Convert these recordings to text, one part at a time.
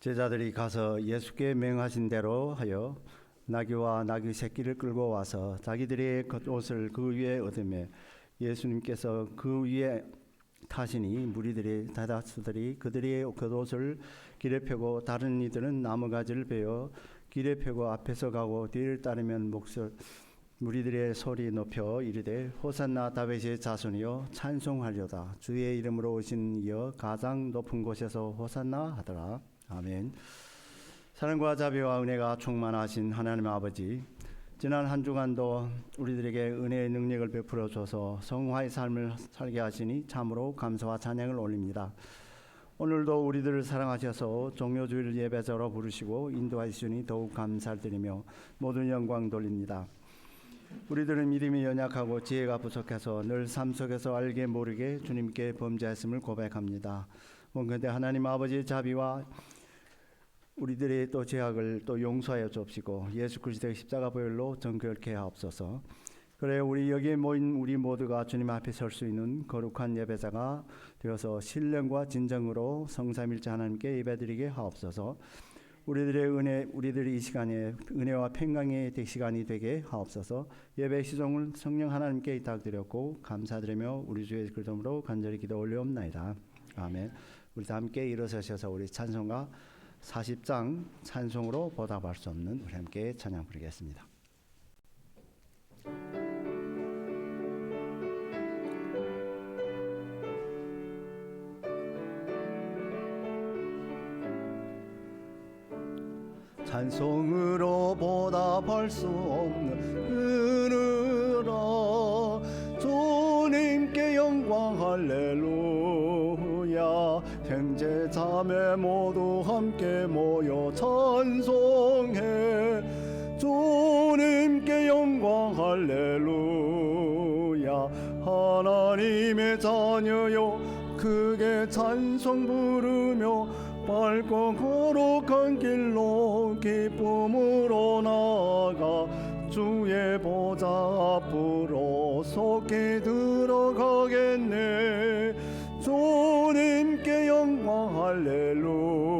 제자들이 가서 예수께 명하신 대로 하여 나귀와 나귀 새끼를 끌고 와서 자기들의 겉옷을 그 위에 얻으며 예수님께서 그 위에 타시니 무리들이 다다수들이 그들의 겉옷을 길에 펴고 다른 이들은 나무가지를 베어 길에 펴고 앞에서 가고 뒤를 따르면 무리들의 소리 높여 이르되 호산나 다윗의 자손이여 찬송하려다 주의 이름으로 오신 이여 가장 높은 곳에서 호산나 하더라. 아멘. 사랑과 자비와 은혜가 충만하신 하나님 아버지, 지난 한 주간도 우리들에게 은혜의 능력을 베풀어 줘서 성화의 삶을 살게 하시니 참으로 감사와 찬양을 올립니다. 오늘도 우리들을 사랑하셔서 종료주일 예배자로 부르시고 인도하시니 더욱 감사를 드리며 모든 영광 돌립니다. 우리들은 믿음이 연약하고 지혜가 부족해서 늘 삶 속에서 알게 모르게 주님께 범죄했음을 고백합니다. 원근대 하나님 아버지의 자비와 우리들의 또 죄악을 또 용서하여 주옵시고 예수 그리스도의 십자가 보혈로 정결케 하옵소서. 그래 우리 여기에 모인 우리 모두가 주님 앞에 설 수 있는 거룩한 예배자가 되어서 신령과 진정으로 성삼일체 하나님께 예배드리게 하옵소서. 우리들이 이 시간에 은혜와 평강의 시간이 되게 하옵소서. 예배 시종을 성령 하나님께 의탁드렸고 감사드리며 우리 주의 그름으로 간절히 기도 올려옵나이다. 아멘. 우리 다 함께 일어서셔서 우리 찬송가 40장 찬송으로 보답할 수 없는 우리 함께 찬양 부르겠습니다. 찬송으로 보답할 수 없는 은혜라 주님께 영광 할렐루야. 형제 자매 모두 함께 모여 찬송해 주님께 영광 할렐루야. 하나님의 자녀여 크게 찬송 부르며 밝고 거룩한 길로 기쁨으로 나아가 주의 보좌 앞으로 속히 들어가겠네. 주님께 영광 할렐루야.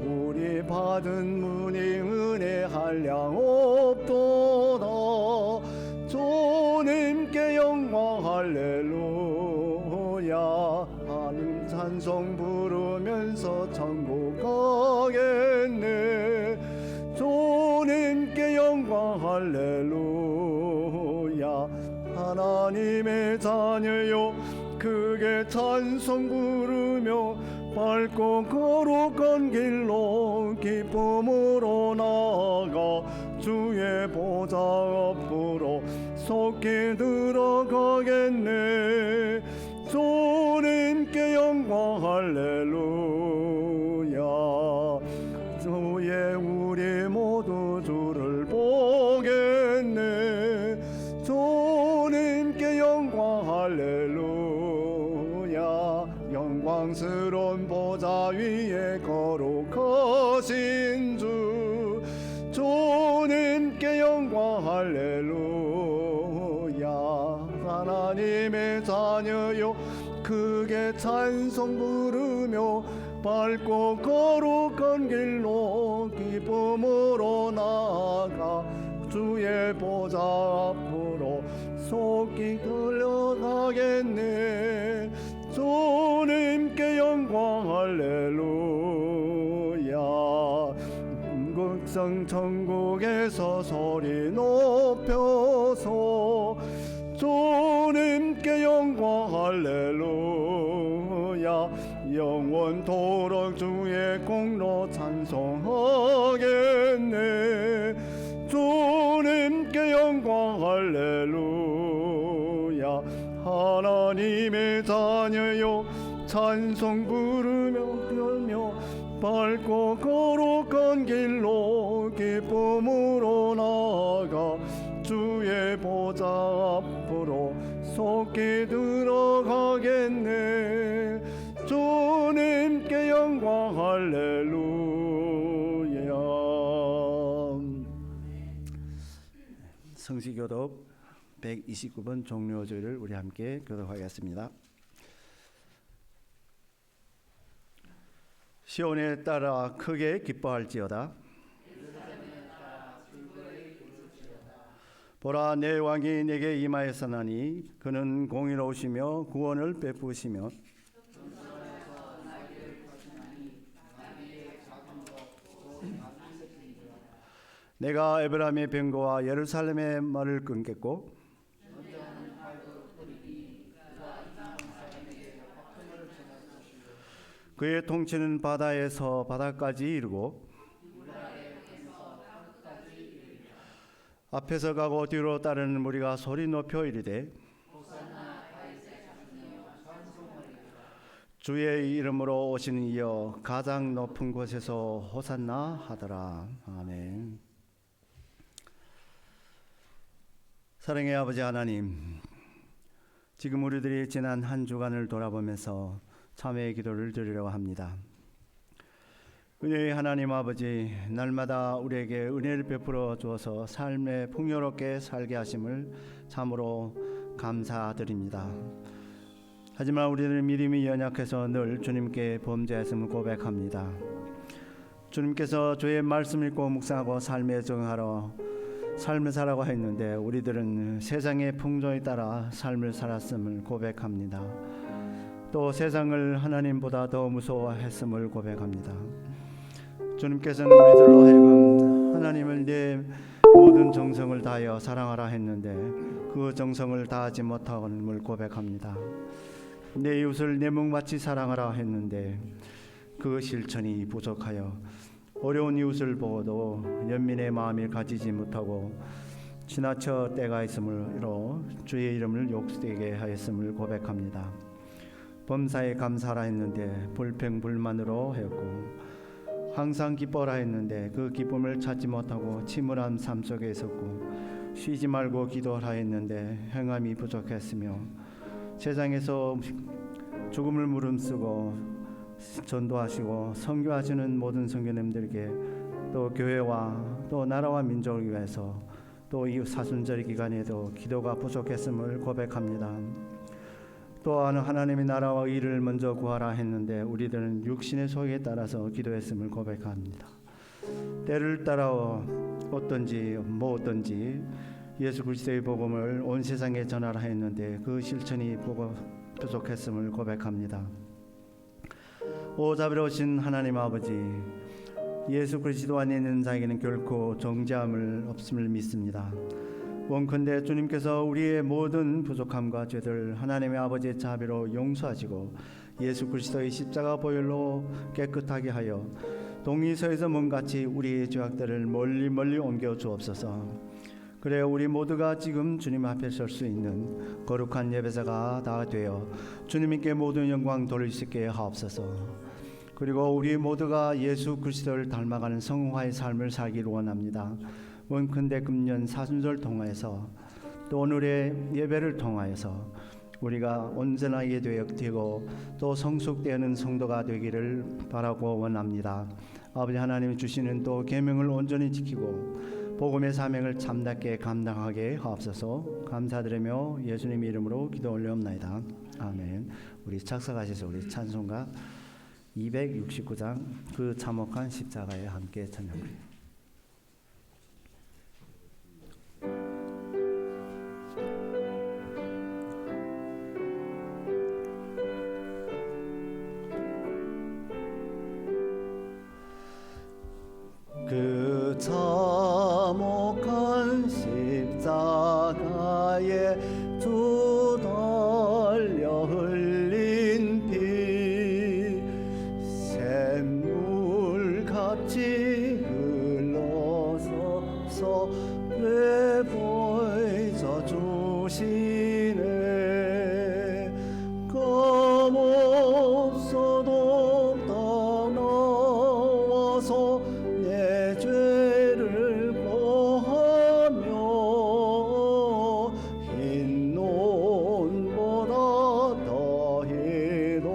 우리 받은 문이 은혜 한량 없도다. 주님께 영광 할렐루야. 하늘 찬송 부르면서 천국 가겠네. 주님께 영광 할렐루야. 하나님의 자녀여 크게 찬송 부르며 밝고 거룩한 길로 기쁨으로 나아가 주의 보좌 앞으로 속히 들어가겠네. 주님께 영광 할렐루야. 주의 우리 모두 주를 보겠네. 주님께 영광 할렐루야. 영광스러운 보좌 위에 거룩하신 주 주님께 영광 할렐루야. 하나님의 자녀여 크게 찬송 부르며 밝고 거룩한 길로 기쁨으로 나아가 주의 보좌 앞으로 속히 들어가겠네. 주님께 영광 할렐루야. 극성 천국에서 소리 높여서 주님께 영광 할렐루야. 영원토록 주의 공로 찬송하겠네. 주님께 영광 할렐루야. 하나님의 자녀여 찬송 부르며 밝고 거룩한 길로 기쁨으로 나아가 주의 보좌 앞으로 속히 들어가겠네. 주님께 영광 할렐루야. 성시교독 129번 종료절을 우리 함께 교독하겠습니다. 시온에 따라 크게 기뻐할지어다. 보라, 내 왕이 내게 임하였사나니 그는 공의로우시며 구원을 베푸시며 내가 에브라임의 병거와 예루살렘의 말을 끊겠고 그의 통치는 바다에서 바다까지 이르고 앞에서 가고 뒤로 따르는 무리가 소리 높여 이르되 주의 이름으로 오시는 이여 가장 높은 곳에서 호산나 하더라. 아멘. 사랑의 아버지 하나님, 지금 우리들이 지난 한 주간을 돌아보면서 참회의 기도를 드리려고 합니다. 은혜의 하나님 아버지, 날마다 우리에게 은혜를 베풀어 주어서 삶에 풍요롭게 살게 하심을 참으로 감사드립니다. 하지만 우리는 믿음이 연약해서 늘 주님께 범죄했음을 고백합니다. 주님께서 주의 말씀 읽고 묵상하고 삶에 적응하러 삶을 살라고 했는데 우리들은 세상의 풍조에 따라 삶을 살았음을 고백합니다. 또 세상을 하나님보다 더 무서워했음을 고백합니다. 주님께서는 우리들로 하여금 하나님을 내 모든 정성을 다하여 사랑하라 했는데 그 정성을 다하지 못함을 고백합니다. 내 이웃을 내 몸같이 사랑하라 했는데 그 실천이 부족하여 어려운 이웃을 보고도 연민의 마음을 가지지 못하고 지나쳐 때가 있으므로 주의 이름을 욕되게 하였음을 고백합니다. 범사에 감사하라 했는데 불평불만으로 하였고 항상 기뻐라 했는데 그 기쁨을 찾지 못하고 침울한 삶 속에 있었고 쉬지 말고 기도하라 했는데 행함이 부족했으며 세상에서 죽음을 무릅쓰고 전도하시고 선교하시는 모든 선교님들에게 또 교회와 또 나라와 민족을 위해서 또 이 사순절 기간에도 기도가 부족했음을 고백합니다. 또한 하나님의 나라와 의를 먼저 구하라 했는데 우리들은 육신의 소욕에 따라서 기도했음을 고백합니다. 때를 따라 어떤지 뭐 어떤지 예수 그리스도의 복음을 온 세상에 전하라 했는데 그 실천이 부족했음을 고백합니다. 오 자비로우신 하나님 아버지, 예수 그리스도 안에 있는 자에게는 결코 정죄함을 없음을 믿습니다. 원컨대 주님께서 우리의 모든 부족함과 죄들 하나님의 아버지의 자비로 용서하시고 예수 그리스도의 십자가 보혈로 깨끗하게 하여 동이서에서 몸같이 우리의 죄악들을 멀리 옮겨 주옵소서. 그래 우리 모두가 지금 주님 앞에 설 수 있는 거룩한 예배자가 다 되어 주님께 모든 영광 돌릴 수 있게 하옵소서. 그리고 우리 모두가 예수 그리스도를 닮아가는 성화의 삶을 살기를 원합니다. 원컨대 금년 사순절 통하여서 또 오늘의 예배를 통하여서 우리가 온전하게 되고 또 성숙되는 성도가 되기를 바라고 원합니다. 아버지 하나님이 주시는 또 계명을 온전히 지키고 복음의 사명을 참답게 감당하게 하옵소서. 감사드리며 예수님 이름으로 기도 올려옵나이다. 아멘. 우리 착석하셔서 우리 찬송가 269장 그 참혹한 십자가에 함께 찬양합니다. 그 참혹한 십자가에 주 돌려 흘린 피 샘물같이 흘러서 되보이져 주시네. 검없어도 더 나와서 내 죄를 보하며 흰 논보다 더히도록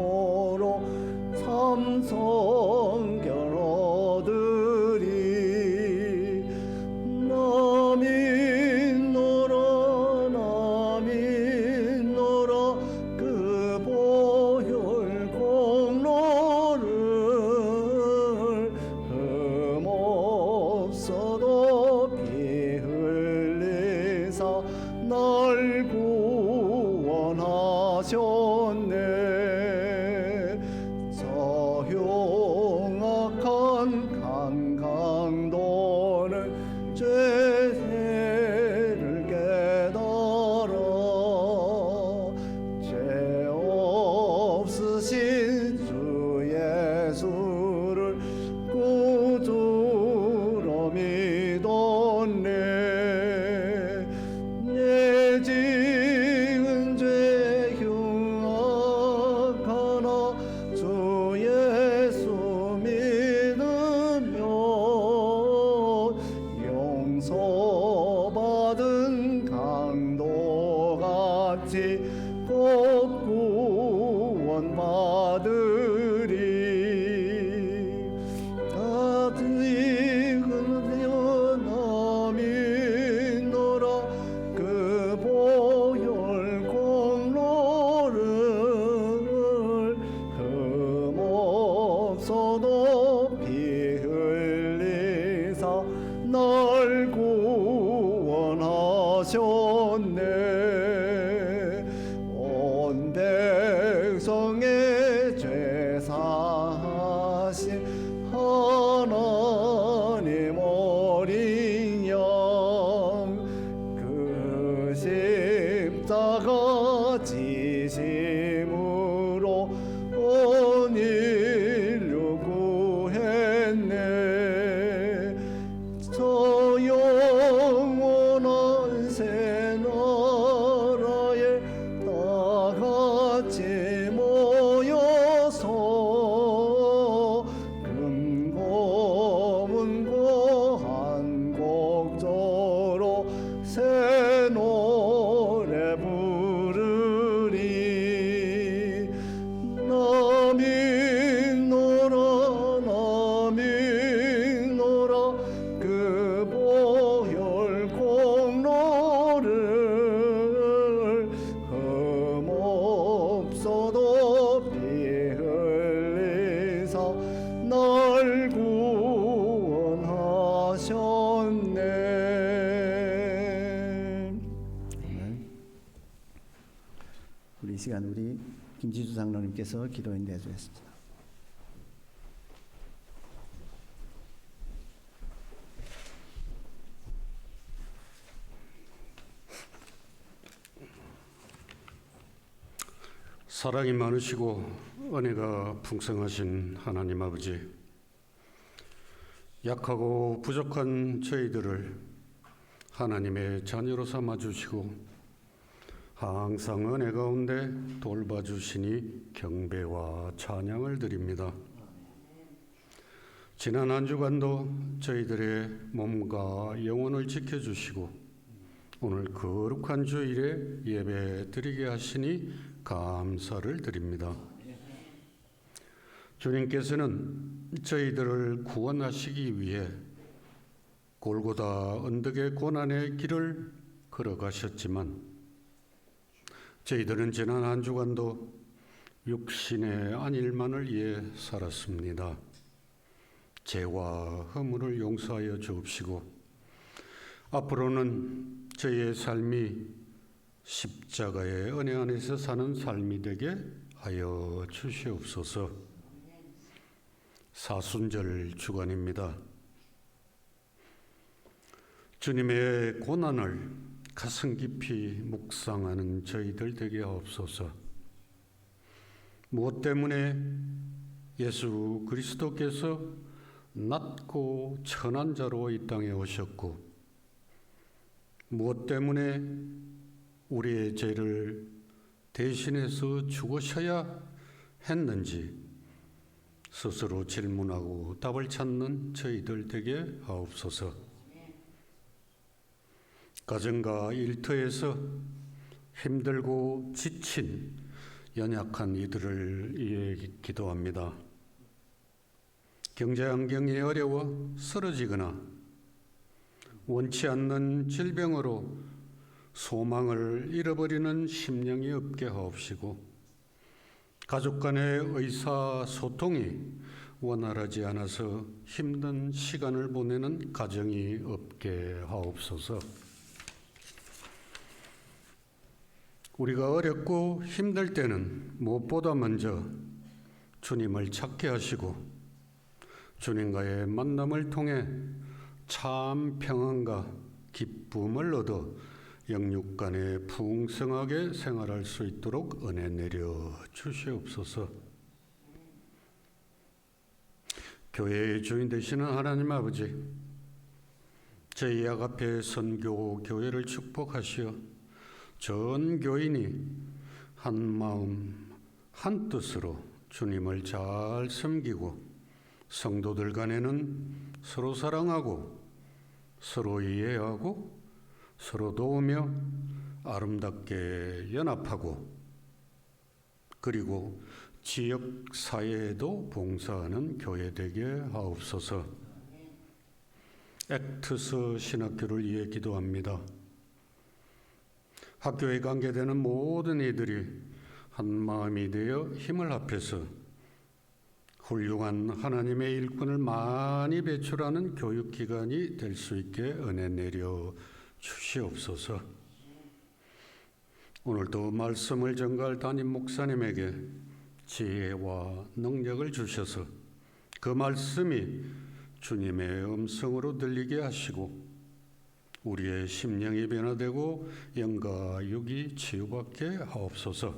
참성결 얻으리. 나 날 구원하셨네. 온 백성의 죄 사하신 하나님 어린 양, 그 십자가 지심으로 온 인류 구했네. 저 영원한 새 나라에 다 같이 모여서 금고문고 한 곡조로 새 노래 부르리. 남이 노라 남이 노라 그 보혈 공로를 흠없어도 피 흘리사 날 구원하셨네. 우리 이 시간 우리 김지수 장로님께서 기도인도해 주셨습니다. 사랑이 많으시고 은혜가 풍성하신 하나님 아버지, 약하고 부족한 저희들을 하나님의 자녀로 삼아주시고 항상 은혜 가운데 돌봐주시니 경배와 찬양을 드립니다. 지난 한 주간도 저희들의 몸과 영혼을 지켜주시고 오늘 거룩한 주일에 예배 드리게 하시니 감사를 드립니다. 주님께서는 저희들을 구원하시기 위해 골고다 언덕의 고난의 길을 걸어가셨지만 저희들은 지난 한 주간도 육신의 안일만을 위해 살았습니다. 죄와 허물을 용서하여 주옵시고 앞으로는 저희의 삶이 십자가의 은혜 안에서 사는 삶이 되게 하여 주시옵소서. 사순절 주간입니다. 주님의 고난을 가슴 깊이 묵상하는 저희들 되게 하옵소서. 무엇 때문에 예수 그리스도께서 낮고 천한 자로 이 땅에 오셨고 무엇 때문에 우리의 죄를 대신해서 죽으셔야 했는지 스스로 질문하고 답을 찾는 저희들 되게 하옵소서. 가정과 일터에서 힘들고 지친 연약한 이들을 위해 기도합니다. 경제 환경이 어려워 쓰러지거나 원치 않는 질병으로 소망을 잃어버리는 심령이 없게 하옵시고 가족 간의 의사소통이 원활하지 않아서 힘든 시간을 보내는 가정이 없게 하옵소서. 우리가 어렵고 힘들 때는 무엇보다 먼저 주님을 찾게 하시고 주님과의 만남을 통해 참 평안과 기쁨을 얻어 영육 간에 풍성하게 생활할 수 있도록 은혜 내려 주시옵소서. 교회의 주인 되시는 하나님 아버지, 저희 아가페 선교 교회를 축복하시어 전 교인이 한 마음 한 뜻으로 주님을 잘 섬기고 성도들 간에는 서로 사랑하고 서로 이해하고 서로 도우며 아름답게 연합하고 그리고 지역 사회에도 봉사하는 교회 되게 하옵소서. 액트스 신학교를 위해 기도합니다. 학교에 관계되는 모든 이들이 한 마음이 되어 힘을 합해서 훌륭한 하나님의 일꾼을 많이 배출하는 교육기관이 될 수 있게 은혜 내려 주시옵소서. 오늘도 말씀을 전가할 담임 목사님에게 지혜와 능력을 주셔서 그 말씀이 주님의 음성으로 들리게 하시고 우리의 심령이 변화되고 영과 육이 치유받게 하옵소서.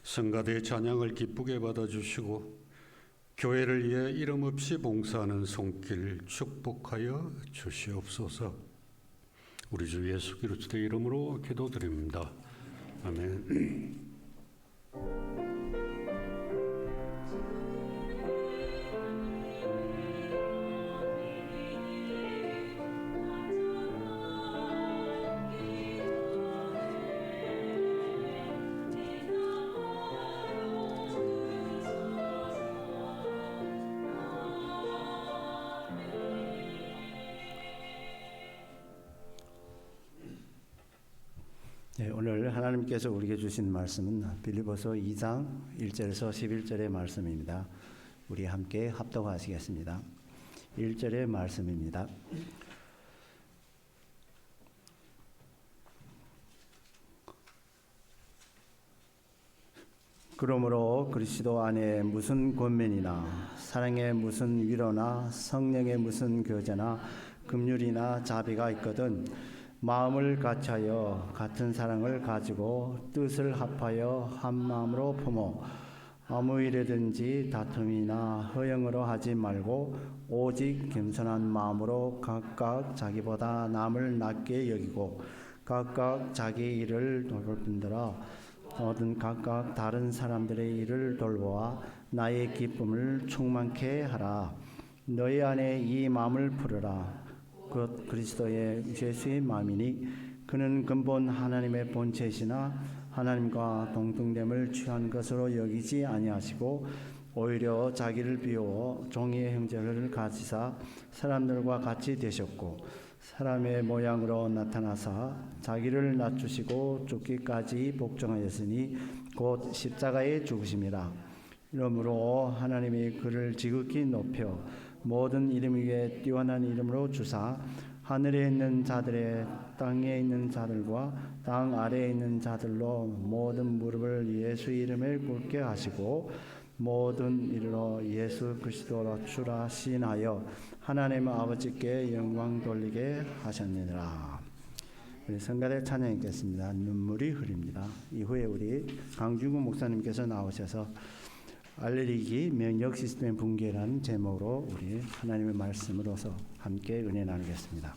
성가대 찬양을 기쁘게 받아주시고 교회를 위해 이름 없이 봉사하는 손길 축복하여 주시옵소서. 우리 주 예수 그리스도의 이름으로 기도드립니다. 아멘. 네, 오늘 하나님께서 우리에게 주신 말씀은 빌립보서 2장 1절에서 11절의 말씀입니다. 우리 함께 합독하시겠습니다. 1절의 말씀입니다. 그러므로 그리스도 안에 무슨 권면이나 사랑의 무슨 위로나 성령의 무슨 교제나 긍휼이나 자비가 있거든 마음을 같이하여 같은 사랑을 가지고 뜻을 합하여 한 마음으로 품어 아무 일에든지 다툼이나 허영으로 하지 말고 오직 겸손한 마음으로 각각 자기보다 남을 낮게 여기고 각각 자기 일을 돌볼 뿐더러 모든 각각 다른 사람들의 일을 돌보아 나의 기쁨을 충만케 하라. 너희 안에 이 마음을 풀어라. 곧 그리스도의 예수의 마음이니 그는 근본 하나님의 본체시나 하나님과 동등됨을 취한 것으로 여기지 아니하시고 오히려 자기를 비워 종의 형제를 가지사 사람들과 같이 되셨고 사람의 모양으로 나타나사 자기를 낮추시고 죽기까지 복종하였으니 곧 십자가에 죽으심이라. 이러므로 하나님이 그를 지극히 높여 모든 이름 위에 뛰어난 이름으로 주사 하늘에 있는 자들의 땅에 있는 자들과 땅 아래에 있는 자들로 모든 무릎을 예수 이름에 꿇게 하시고 모든 이르러 예수 그리스도로 주라 시인하여 하나님 아버지께 영광 돌리게 하셨느니라. 우리 성가대 찬양 읽겠습니다. 눈물이 흐립니다. 이후에 우리 강중구 목사님께서 나오셔서 알레르기 면역 시스템 붕괴라는 제목으로 우리 하나님의 말씀으로서 함께 은혜 나누겠습니다.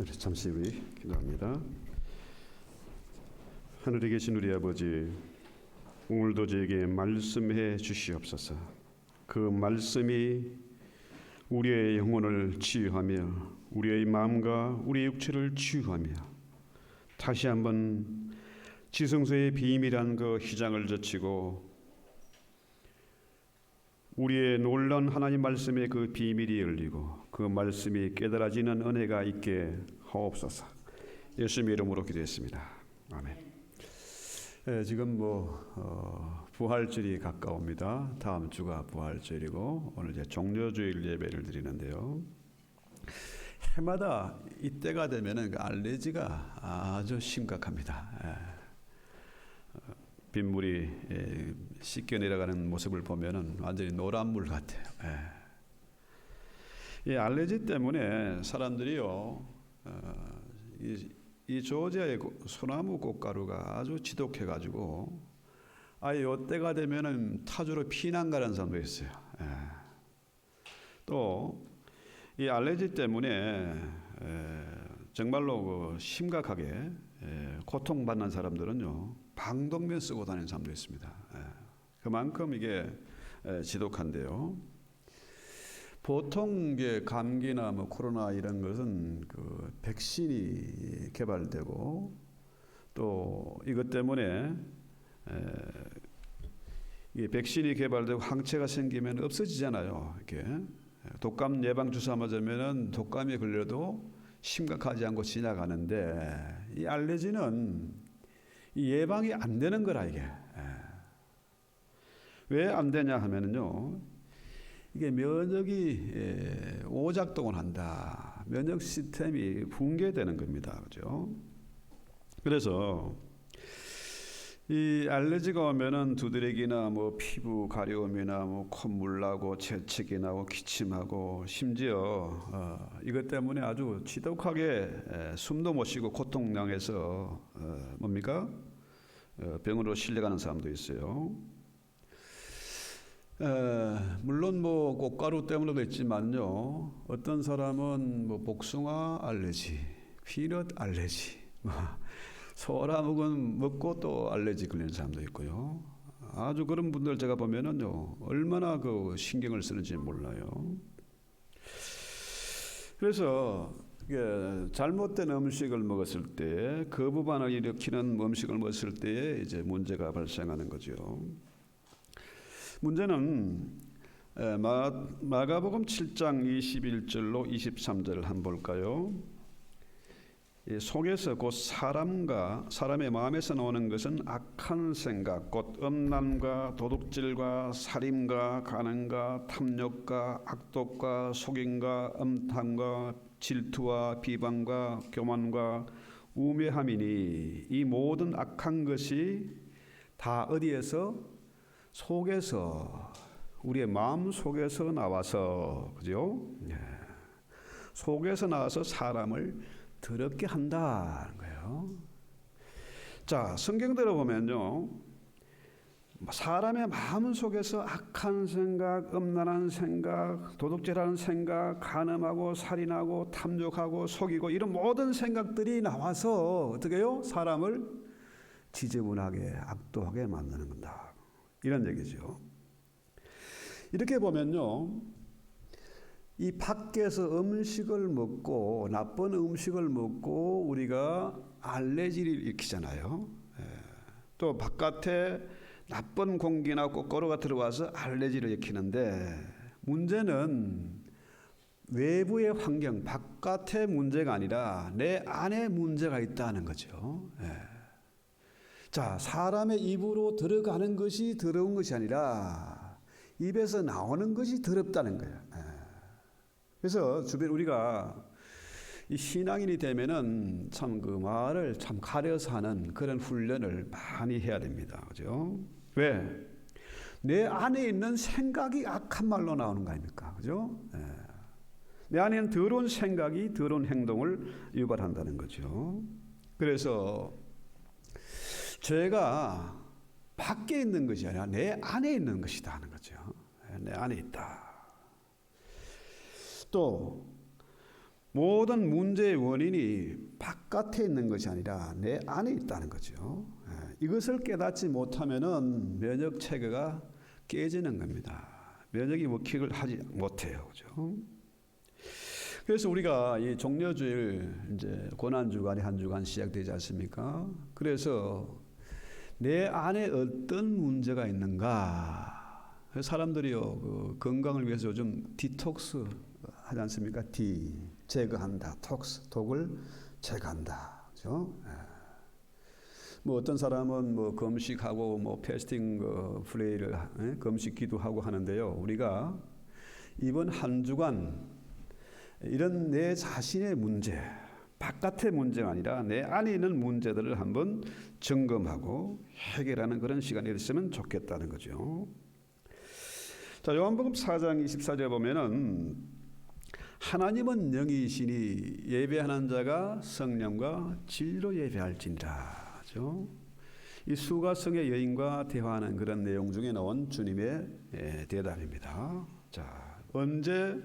잠시 우리 기도합니다. 하늘에 계신 우리 아버지, 오늘도 저에게 말씀해 주시옵소서. 그 말씀이 우리의 영혼을 치유하며 우리의 마음과 우리의 육체를 치유하며 다시 한번 지성소의 비밀한 그 휘장을 젖히고 우리의 놀라운 하나님 말씀의 그 비밀이 열리고 그 말씀이 깨달아지는 은혜가 있게 하옵소서. 예수님의 이름으로 기도했습니다. 아멘. 지금 부활절이 가까웁니다. 다음 주가 부활절이고 오늘 이제 종료주일 예배를 드리는데요. 해마다 이때가 되면은 그 알레르기가 아주 심각합니다. 빗물이 씻겨 내려가는 모습을 보면은 완전히 노란 물 같아요. 이 알레르기 때문에 사람들이요, 이 조지아의 소나무 꽃가루가 아주 지독해가지고 아예 이때가 되면은 타주로 피난 가는 사람도 있어요. 또 이 알레르기 때문에 정말로 심각하게 고통받는 사람들은요, 방독면 쓰고 다니는 사람도 있습니다. 그만큼 이게 지독한데요. 보통 이게 감기나 코로나 이런 것은 그 백신이 개발되고 또 이것 때문에 이 백신이 개발되고 항체가 생기면 없어지잖아요. 이렇게 독감 예방 주사 맞으면은 독감이 걸려도 심각하지 않고 지나가는데 이 알레르기는 이 예방이 안 되는 거라 이게. 왜 안 되냐 하면은요, 이게 면역이 오작동을 한다. 면역 시스템이 붕괴되는 겁니다. 그죠? 그래서 이 알레르기가 오면은 두드러기나 피부 가려움이나 콧물 나고 재채기 나고 기침하고 심지어 이것 때문에 아주 지독하게 숨도 못 쉬고 고통당해서 뭡니까? 병으로 실려가는 사람도 있어요. 물론 꽃가루 때문에도 있지만요. 어떤 사람은 복숭아 알레르기, 피넛 알레르기, 소라묵은 먹고 또 알레르기 걸리는 사람도 있고요. 아주 그런 분들 제가 보면은요, 얼마나 그 신경을 쓰는지 몰라요. 그래서 이게 잘못된 음식을 먹었을 때, 거부반응을 일으키는 음식을 먹었을 때 이제 문제가 발생하는 거죠. 문제는 마가복음 7장 21절로 23절을 한번 볼까요? 속에서 곧 사람의 마음에서 나오는 것은 악한 생각, 곧 음란과 도둑질과 살인과 간음과 탐욕과 악독과 속임과 음탕과 질투와 비방과 교만과 우매함이니 이 모든 악한 것이 다 어디에서? 속에서, 우리의 마음 속에서 나와서, 그죠? 속에서 나와서 사람을 더럽게 한다는 거예요. 자, 성경대로 보면요, 사람의 마음 속에서 악한 생각, 음란한 생각, 도둑질하는 생각, 간음하고 살인하고 탐욕하고 속이고 이런 모든 생각들이 나와서 어떻게 해요? 사람을 지저분하게 악독하게 만드는 건다. 이런 얘기죠. 이렇게 보면요, 이 밖에서 음식을 먹고 나쁜 음식을 먹고 우리가 알레르기를 일으키잖아요. 또 바깥에 나쁜 공기나 꽃가루가 들어와서 알레르기를 일으키는데 문제는 외부의 환경, 바깥의 문제가 아니라 내 안에 문제가 있다는 거죠. 자, 사람의 입으로 들어가는 것이 더러운 것이 아니라 입에서 나오는 것이 더럽다는 거예요. 그래서 주변 우리가 이 신앙인이 되면은 참 그 말을 참 가려서 하는 그런 훈련을 많이 해야 됩니다. 그죠? 왜? 내 안에 있는 생각이 악한 말로 나오는 거 아닙니까? 그죠? 내 안에 있는 더러운 생각이 더러운 행동을 유발한다는 거죠. 그래서 죄가 밖에 있는 것이 아니라 내 안에 있는 것이다 하는 거죠. 내 안에 있다. 또 모든 문제의 원인이 바깥에 있는 것이 아니라 내 안에 있다는 거죠. 이것을 깨닫지 못하면은 면역 체계가 깨지는 겁니다. 면역이 워킹을 하지 못해요, 그죠? 그래서 우리가 이 종려주일 이제 고난 주간이 한 주간 시작되지 않습니까? 그래서 내 안에 어떤 문제가 있는가? 사람들이요 그 건강을 위해서 요즘 디톡스 하지 않습니까? 제거한다, 독을 제거한다, 그렇죠? 뭐 어떤 사람은 뭐 금식하고 뭐 패스팅 프레이를 금식 기도하고 하는데요. 우리가 이번 한 주간 이런 내 자신의 문제, 바깥의 문제가 아니라 내 안에 있는 문제들을 한번 점검하고 해결하는 그런 시간이 됐으면 좋겠다는 거죠. 자, 요한복음 4장 24절에 보면은 하나님은 영이시니 예배하는 자가 성령과 진리로 예배할지니라. 그렇죠? 이 수가성의 여인과 대화하는 그런 내용 중에 나온 주님의 대답입니다. 자, 언제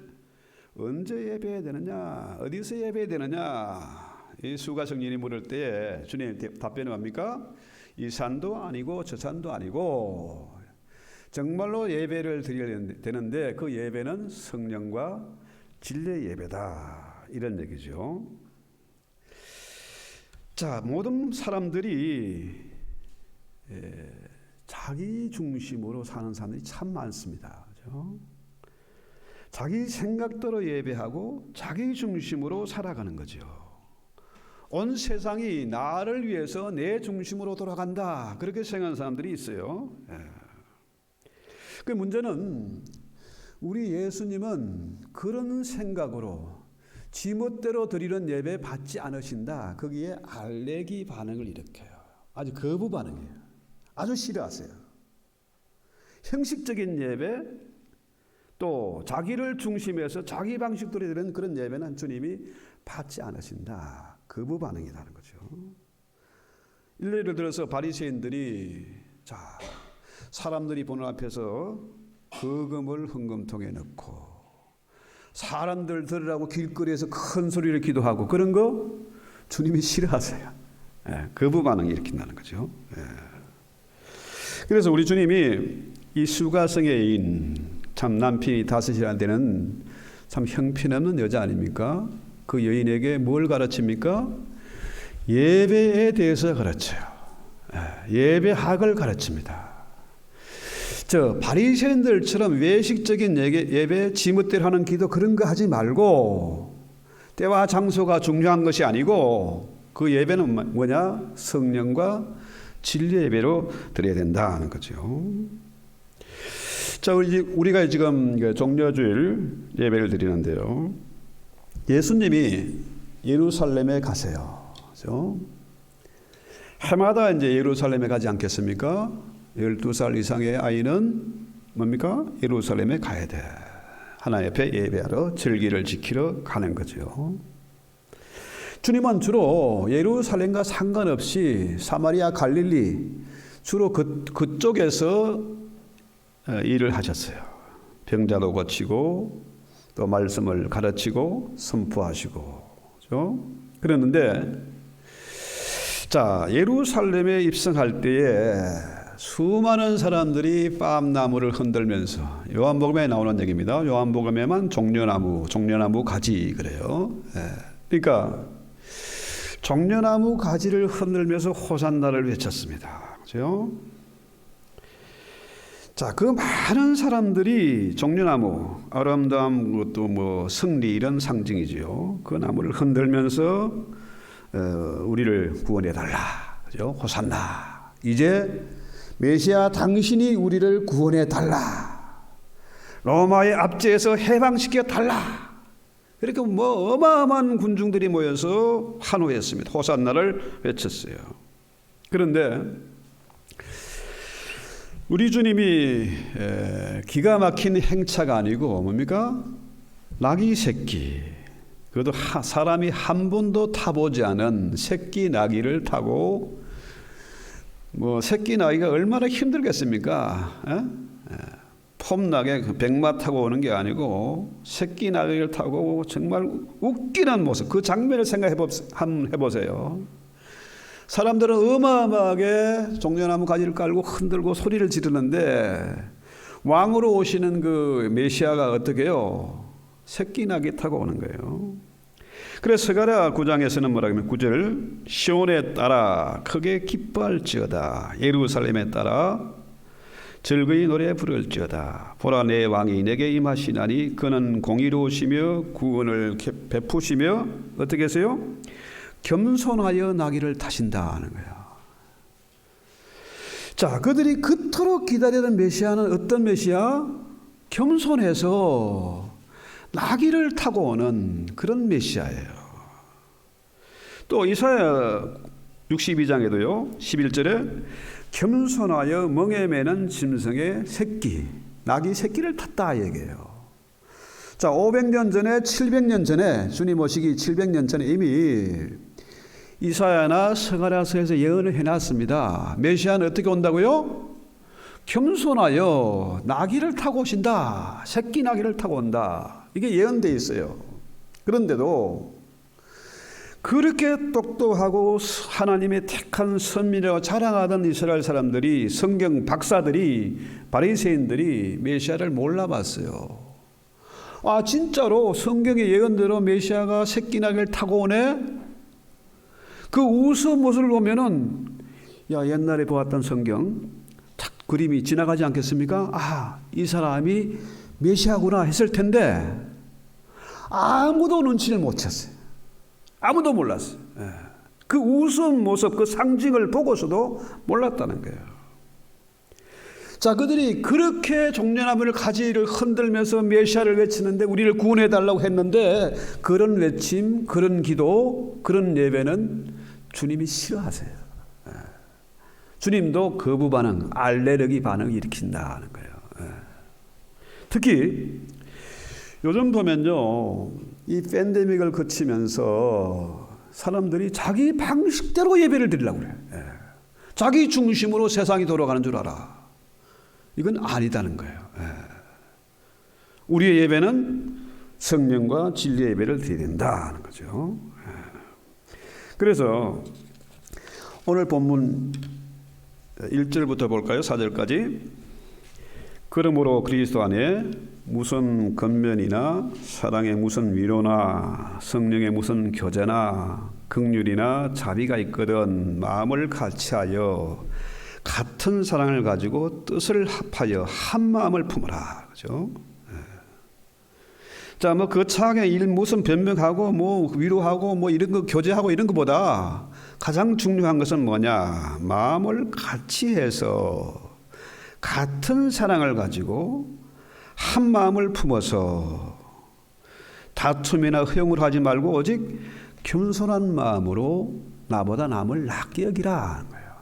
예배해야 되느냐? 어디서 예배해야 되느냐? 이 수가성 여인이 물을 때에 주님 답변이 뭡니까? 이 산도 아니고 저 산도 아니고 정말로 예배를 드려야 되는데 그 예배는 성령과 진리의 예배다. 이런 얘기죠. 자, 모든 사람들이 자기 중심으로 사는 사람들이 참 많습니다. 그렇죠? 자기 생각대로 예배하고 자기 중심으로 살아가는 거죠. 온 세상이 나를 위해서 내 중심으로 돌아간다. 그렇게 생각하는 사람들이 있어요. 그 문제는 우리 예수님은 그런 생각으로 지멋대로 드리는 예배 받지 않으신다. 거기에 알레기 반응을 일으켜요. 아주 거부 반응이에요. 아주 싫어하세요. 형식적인 예배, 또 자기를 중심해서 자기 방식대로 드리는 그런 예배는 주님이 받지 않으신다. 거부 반응이라는 거죠. 예를 들어서 바리새인들이 사람들이 보는 앞에서 거금을 헌금통에 넣고 사람들 들으라고 길거리에서 큰 소리를 기도하고 그런 거 주님이 싫어하세요. 거부 반응이 일으킨다는 거죠. 그래서 우리 주님이 이 수가성의 여인, 참 남편이 다섯이나 되는 참 형편없는 여자 아닙니까? 그 여인에게 뭘 가르칩니까? 예배에 대해서 가르쳐요. 예배학을 가르칩니다. 바리새인들처럼 외식적인 예배, 지멋대로 하는 기도 그런 거 하지 말고 때와 장소가 중요한 것이 아니고 그 예배는 뭐냐? 성령과 진리 예배로 드려야 된다는 거죠. 자, 우리가 지금 종려주일 예배를 드리는데요. 예수님이 예루살렘에 가세요. 그렇죠? 해마다 이제 예루살렘에 가지 않겠습니까? 12살 이상의 아이는 뭡니까? 예루살렘에 가야 돼. 하나님 앞에 예배하러 절기를 지키러 가는 거죠. 주님은 주로 예루살렘과 상관없이 사마리아, 갈릴리 주로 그쪽에서 일을 하셨어요. 병자도 고치고 또 말씀을 가르치고 선포하시고, 그렇죠? 그랬는데 예루살렘에 입성할 때에 수많은 사람들이 팜나무를 흔들면서 요한복음에 나오는 얘기입니다. 요한복음에만 종려나무 가지 그래요. 그러니까 종려나무 가지를 흔들면서 호산나를 외쳤습니다. 그렇죠? 그 많은 사람들이 종려나무, 아름다움, 그것도 뭐 승리 이런 상징이지요. 그 나무를 흔들면서 우리를 구원해 달라. 그죠? 호산나. 이제 메시아 당신이 우리를 구원해 달라. 로마의 압제에서 해방시켜 달라. 그렇게 뭐 어마어마한 군중들이 모여서 환호했습니다. 호산나를 외쳤어요. 그런데 우리 주님이 기가 막힌 행차가 아니고 뭡니까? 나귀 새끼. 그것도 사람이 한 번도 타보지 않은 새끼 나귀를 타고 새끼 나귀가 얼마나 힘들겠습니까? 폼나게 그 백마 타고 오는 게 아니고 새끼 나귀를 타고 정말 웃기는 모습, 그 장면을 한번 해보세요. 사람들은 어마어마하게 종려나무 가지를 깔고 흔들고 소리를 지르는데 왕으로 오시는 그 메시아가 어떻게 해요? 새끼 나귀 타고 오는 거예요. 그래서 스가랴 9장에서는 뭐라 하면 9절, 시온에 따라 크게 기뻐할지어다, 예루살렘에 따라 즐거이 노래 부를지어다. 보라, 내 왕이 내게 임하시나니 그는 공의로우시며 구원을 베푸시며 어떻게 하세요? 겸손하여 나귀를 타신다 하는 거예요. 자, 그들이 그토록 기다리던 메시아는 어떤 메시아? 겸손해서 나귀를 타고 오는 그런 메시아예요. 또 이사야 62장에도요 11절에 겸손하여 멍에 매는 짐승의 새끼, 나귀 새끼를 탔다 얘기해요. 자, 500년 전에 700년 전에 주님 오시기 700년 전에 이미 이사야나 스가랴서에서 예언을 해놨습니다. 메시아는 어떻게 온다고요? 겸손하여 나귀를 타고 오신다. 새끼 나귀를 타고 온다. 이게 예언되어 있어요. 그런데도 그렇게 똑똑하고 하나님의 택한 선민이라고 자랑하던 이스라엘 사람들이, 성경 박사들이, 바리새인들이 메시아를 몰라봤어요. 아, 진짜로 성경의 예언대로 메시아가 새끼 나귀를 타고 오네? 그 우스운 모습을 보면은, 야, 옛날에 보았던 성경 탁 그림이 지나가지 않겠습니까? 아, 이 사람이 메시아구나 했을 텐데 아무도 눈치를 못 챘어요. 아무도 몰랐어요. 그 우스운 모습, 그 상징을 보고서도 몰랐다는 거예요. 자, 그들이 그렇게 종려나무를 가지를 흔들면서 메시아를 외치는데, 우리를 구원해달라고 했는데, 그런 외침, 그런 기도, 그런 예배는 주님이 싫어하세요. 주님도 거부 반응, 알레르기 반응을 일으킨다는 거예요. 특히 요즘 보면요, 이 팬데믹을 거치면서 사람들이 자기 방식대로 예배를 드리려고 그래요. 자기 중심으로 세상이 돌아가는 줄 알아. 이건 아니다는 거예요. 우리의 예배는 성령과 진리의 예배를 드려야 된다는 거죠. 그래서 오늘 본문 1절부터 볼까요? 4절까지. 그러므로 그리스도 안에 무슨 권면이나 사랑의 무슨 위로나 성령의 무슨 교제나 긍휼이나 자비가 있거든 마음을 같이하여 같은 사랑을 가지고 뜻을 합하여 한 마음을 품으라. 그죠? 자, 뭐 거창하게 무슨 변명하고 뭐 위로하고 뭐 이런 거 교제하고 이런 것보다 가장 중요한 것은 뭐냐? 마음을 같이 해서 같은 사랑을 가지고 한 마음을 품어서 다툼이나 허용을 하지 말고 오직 겸손한 마음으로 나보다 남을 낫게 여기라 하는 거예요.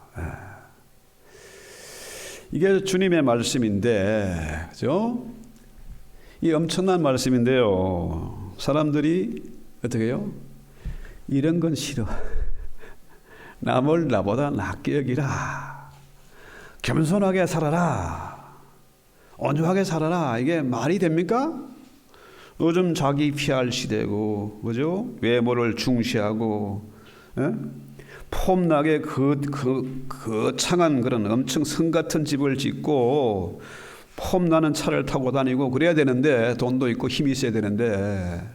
이게 주님의 말씀인데, 그죠? 이 엄청난 말씀인데요. 사람들이 어떻게 해요? 이런 건 싫어. 남을 나보다 낫게 여기라. 겸손하게 살아라. 온유하게 살아라. 이게 말이 됩니까? 요즘 자기 PR 시대고, 그죠? 외모를 중시하고, 폼나게 거창한 그런 엄청 성 같은 집을 짓고, 폼나는 차를 타고 다니고 그래야 되는데, 돈도 있고 힘이 있어야 되는데,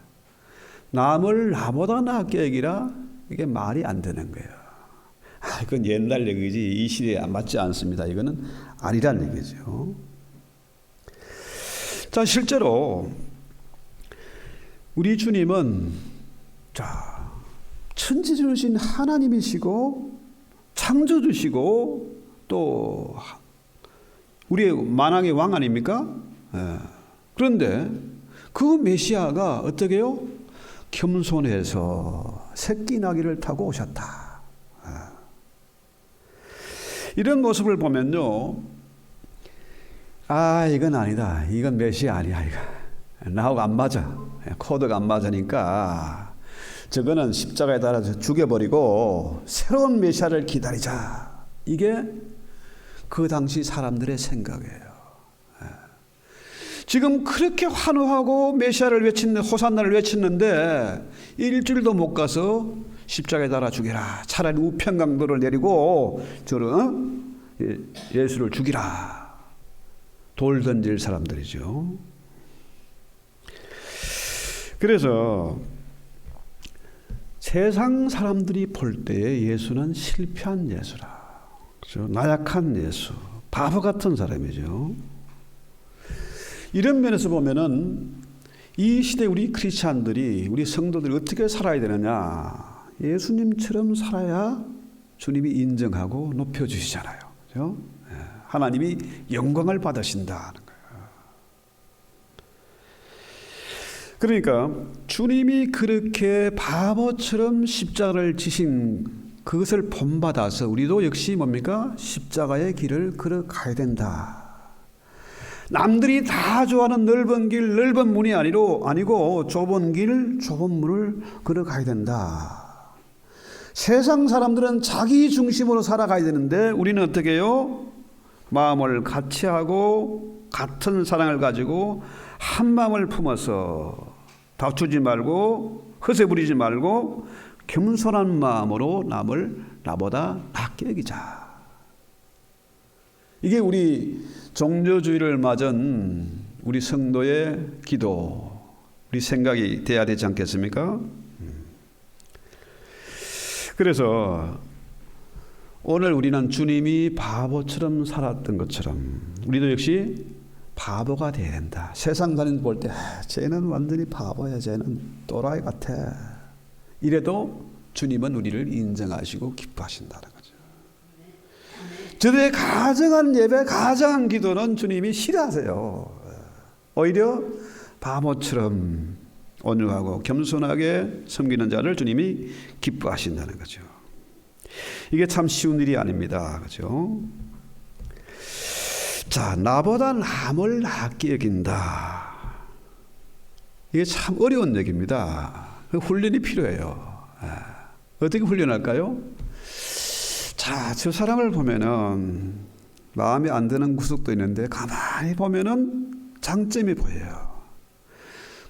남을 나보다 낫게 여기라? 이게 말이 안 되는 거예요. 이건 옛날 얘기지 이 시대에 안 맞지 않습니다. 이거는 아니란 얘기죠. 자, 실제로 우리 주님은 천지주신 하나님이시고 창조주시고 또 우리의 만왕의 왕 아닙니까? 그런데 그 메시아가 어떻게 해요? 겸손해서 새끼 나귀를 타고 오셨다. 이런 모습을 보면요, 아, 이건 아니다. 이건 메시아 아니야. 이거 나하고 안 맞아. 코드가 안 맞으니까 저거는 십자가에 달아서 죽여버리고 새로운 메시아를 기다리자. 이게 그 당시 사람들의 생각이에요. 지금 그렇게 환호하고 메시아를 외쳤는데, 호산나를 외쳤는데 일주일도 못 가서 십자가에 달아 죽여라. 차라리 우편강도를 내리고 저런 예수를 죽이라. 돌 던질 사람들이죠. 그래서 세상 사람들이 볼 때에 예수는 실패한 예수라. 그렇죠? 나약한 예수, 바보 같은 사람이죠. 이런 면에서 보면은 이 시대 우리 크리스찬들이, 우리 성도들이 어떻게 살아야 되느냐? 예수님처럼 살아야 주님이 인정하고 높여주시잖아요. 그렇죠? 하나님이 영광을 받으신다는 거예요. 그러니까 주님이 그렇게 바보처럼 십자가를 지신 그것을 본받아서 우리도 역시 뭡니까? 십자가의 길을 걸어가야 된다. 남들이 다 좋아하는 넓은 길, 넓은 문이 아니고 좁은 길, 좁은 문을 걸어가야 된다. 세상 사람들은 자기 중심으로 살아가야 되는데 우리는 어떻게 해요? 마음을 같이 하고 같은 사랑을 가지고 한 마음을 품어서 다투지 말고 허세 부리지 말고 겸손한 마음으로 남을 나보다 낫게 여기자. 이게 우리 종교주의를 맞은 우리 성도의 기도, 우리 생각이 돼야 되지 않겠습니까? 그래서 오늘 우리는 주님이 바보처럼 살았던 것처럼 우리도 역시 바보가 돼야 된다. 세상 사람 볼 때 쟤는 완전히 바보야, 쟤는 또라이 같아. 이래도 주님은 우리를 인정하시고 기뻐하신다는 거죠. 저들의 가정한 예배, 가정한 기도는 주님이 싫어하세요. 오히려 바보처럼 온유하고 겸손하게 섬기는 자를 주님이 기뻐하신다는 거죠. 이게 참 쉬운 일이 아닙니다. 그렇죠? 자, 나보다 남을 낫게 여긴다. 이게 참 어려운 얘기입니다. 훈련이 필요해요. 어떻게 훈련할까요? 자, 저 사람을 보면은 마음에 안 드는 구석도 있는데 가만히 보면은 장점이 보여요.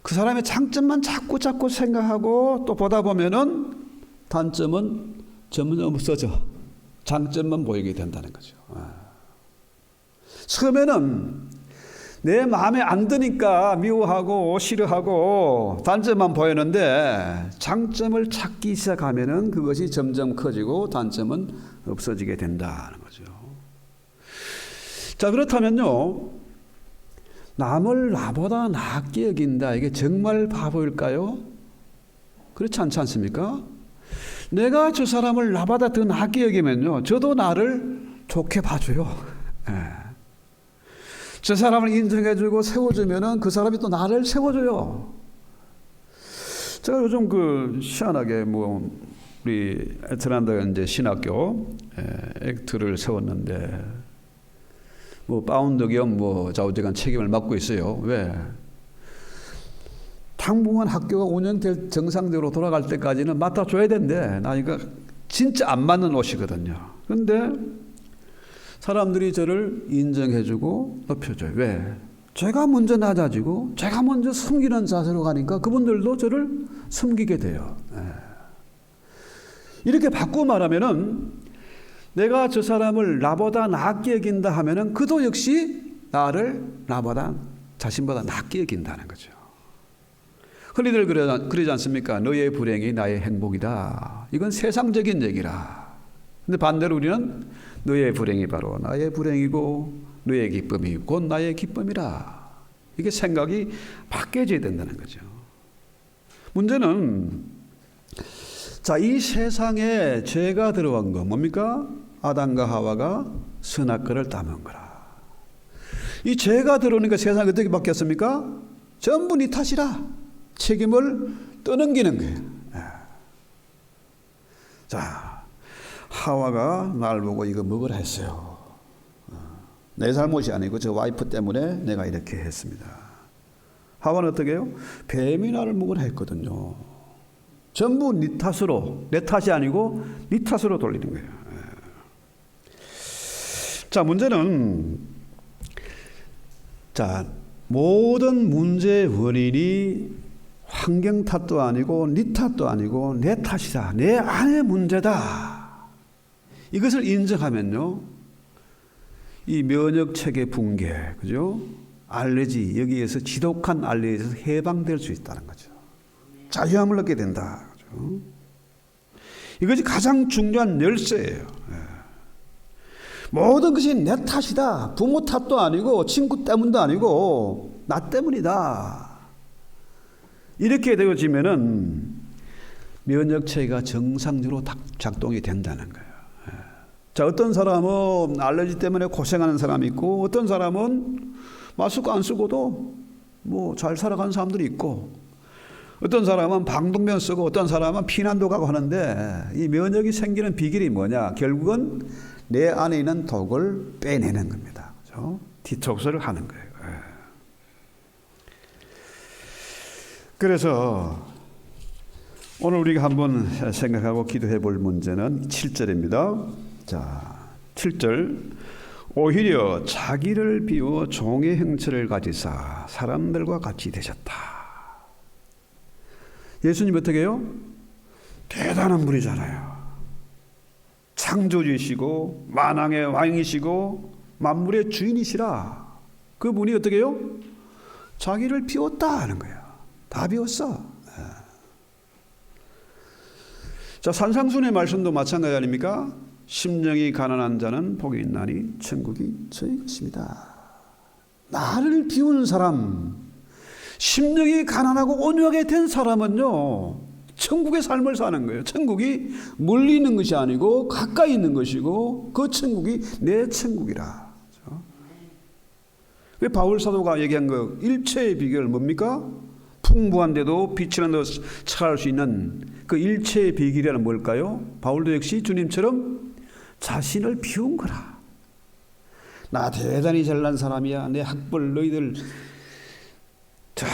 그 사람의 장점만 자꾸 생각하고 또 보다 보면은 단점은 점점 없어져. 장점만 보이게 된다는 거죠. 처음에는 내 마음에 안 드니까 미워하고 싫어하고 단점만 보이는데 장점을 찾기 시작하면은 그것이 점점 커지고 단점은 없어지게 된다는 거죠. 자, 그렇다면요, 남을 나보다 낫게 여긴다. 이게 정말 바보일까요? 그렇지 않지 않습니까? 내가 저 사람을 나보다 더 낫게 여기면요, 저도 나를 좋게 봐줘요. 저 사람을 인정해주고 세워주면은 그 사람이 또 나를 세워줘요. 제가 요즘 희한하게 우리 애틀란타 이제 신학교 액트를 세웠는데 파운드 겸 좌우지간 책임을 맡고 있어요. 왜? 당분간 학교가 운영될 정상적으로 돌아갈 때까지는 맡아줘야 된대. 나 이거 진짜 안 맞는 옷이거든요. 그런데 사람들이 저를 인정해주고 높여줘요. 왜? 제가 먼저 낮아지고 제가 먼저 섬기는 자세로 가니까 그분들도 저를 섬기게 돼요. 이렇게 바꾸고 말하면은 내가 저 사람을 나보다 낫게 여긴다 하면은 그도 역시 나를 자신보다 낫게 여긴다는 거죠. 흔히들 그러지 않습니까? 너의 불행이 나의 행복이다. 이건 세상적인 얘기라. 근데 반대로 우리는 너의 불행이 바로 나의 불행이고 너의 기쁨이 곧 나의 기쁨이라. 이게 생각이 바뀌어져야 된다는 거죠. 문제는 자, 이 세상에 죄가 들어간 거 뭡니까? 아담과 하와가 선악과를 따먹은 거라. 이 죄가 들어오니까 세상이 어떻게 바뀌었습니까? 전부 네 탓이라. 책임을 떠넘기는 거예요. 자, 하와가 날 보고 이거 먹으라 했어요. 내 잘못이 아니고 저 와이프 때문에 내가 이렇게 했습니다. 하와는 어떻게 해요? 뱀이 나를 먹으라 했거든요. 전부 네 탓으로, 내 탓이 아니고 네 탓으로 돌리는 거예요. 자, 문제는 자, 모든 문제의 원인이 환경 탓도 아니고 네 탓도 아니고 내 탓이다. 내 안의 문제다. 이것을 인정하면요, 이 면역체계 붕괴, 그죠? 알레르기, 여기에서 지독한 알레르기에서 해방될 수 있다는 거죠. 자유함을 얻게 된다. 그죠? 이것이 가장 중요한 열쇠예요. 모든 것이 내 탓이다. 부모 탓도 아니고 친구 때문도 아니고 나 때문이다. 이렇게 되어지면은 면역체계가 정상적으로 작동이 된다는 거예요. 자, 어떤 사람은 알레르기 때문에 고생하는 사람이 있고, 어떤 사람은 마스크 안 쓰고도 뭐 잘 살아가는 사람들이 있고, 어떤 사람은 방독면 쓰고, 어떤 사람은 피난도 가고 하는데, 이 면역이 생기는 비결이 뭐냐? 결국은 내 안에 있는 독을 빼내는 겁니다. 그렇죠? 디톡스를 하는 거예요. 그래서 오늘 우리가 한번 생각하고 기도해 볼 문제는 7절입니다. 자, 7절. 오히려 자기를 비워 종의 형체를 가지사 사람들과 같이 되셨다. 예수님 어떻게 해요? 대단한 분이잖아요. 창조주이시고 만왕의 왕이시고 만물의 주인이시라. 그분이 어떻게 해요? 자기를 비웠다 하는 거예요. 다 비웠어. 자, 산상순의 말씀도 마찬가지 아닙니까? 심령이 가난한 자는 복이 있나니 천국이 저희 것입니다. 나를 비우는 사람, 심령이 가난하고 온유하게 된 사람은요, 천국의 삶을 사는 거예요. 천국이 멀리 있는 것이 아니고 가까이 있는 것이고, 그 천국이 내 천국이라. 왜 바울 사도가 얘기한 거, 일체의 비결 뭡니까? 풍부한데도 빛이나 더 차갈 수 있는 그 일체의 비결이란 뭘까요? 바울도 역시 주님처럼 자신을 비운 거라. 나 대단히 잘난 사람이야. 내 학벌 너희들 저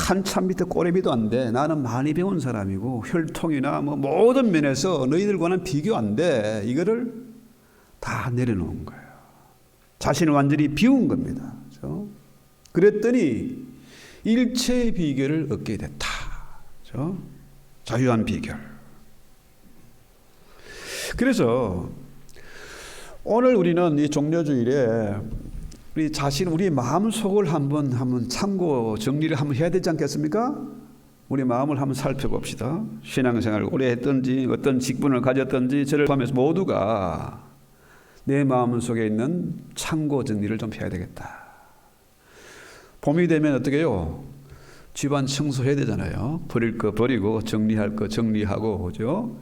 한참 밑에 꼬레비도 안 돼. 나는 많이 배운 사람이고 혈통이나 뭐 모든 면에서 너희들과는 비교 안 돼. 이거를 다 내려놓은 거예요. 자신을 완전히 비운 겁니다. 그렇죠? 그랬더니 일체의 비결을 얻게 됐다. 그렇죠? 자유한 비결. 그래서 오늘 우리는 이 종려주일에 우리 자신, 우리 마음속을 한번 참고 정리를 한번 해야 되지 않겠습니까? 우리 마음을 한번 살펴봅시다. 신앙생활을 오래 했든지 어떤 직분을 가졌든지 저를 포함해서 모두가 내 마음 속에 있는 참고 정리를 좀 해야 되겠다. 봄이 되면 어떻게 해요? 집안 청소해야 되잖아요. 버릴 거 버리고 정리할 거 정리하고, 그죠?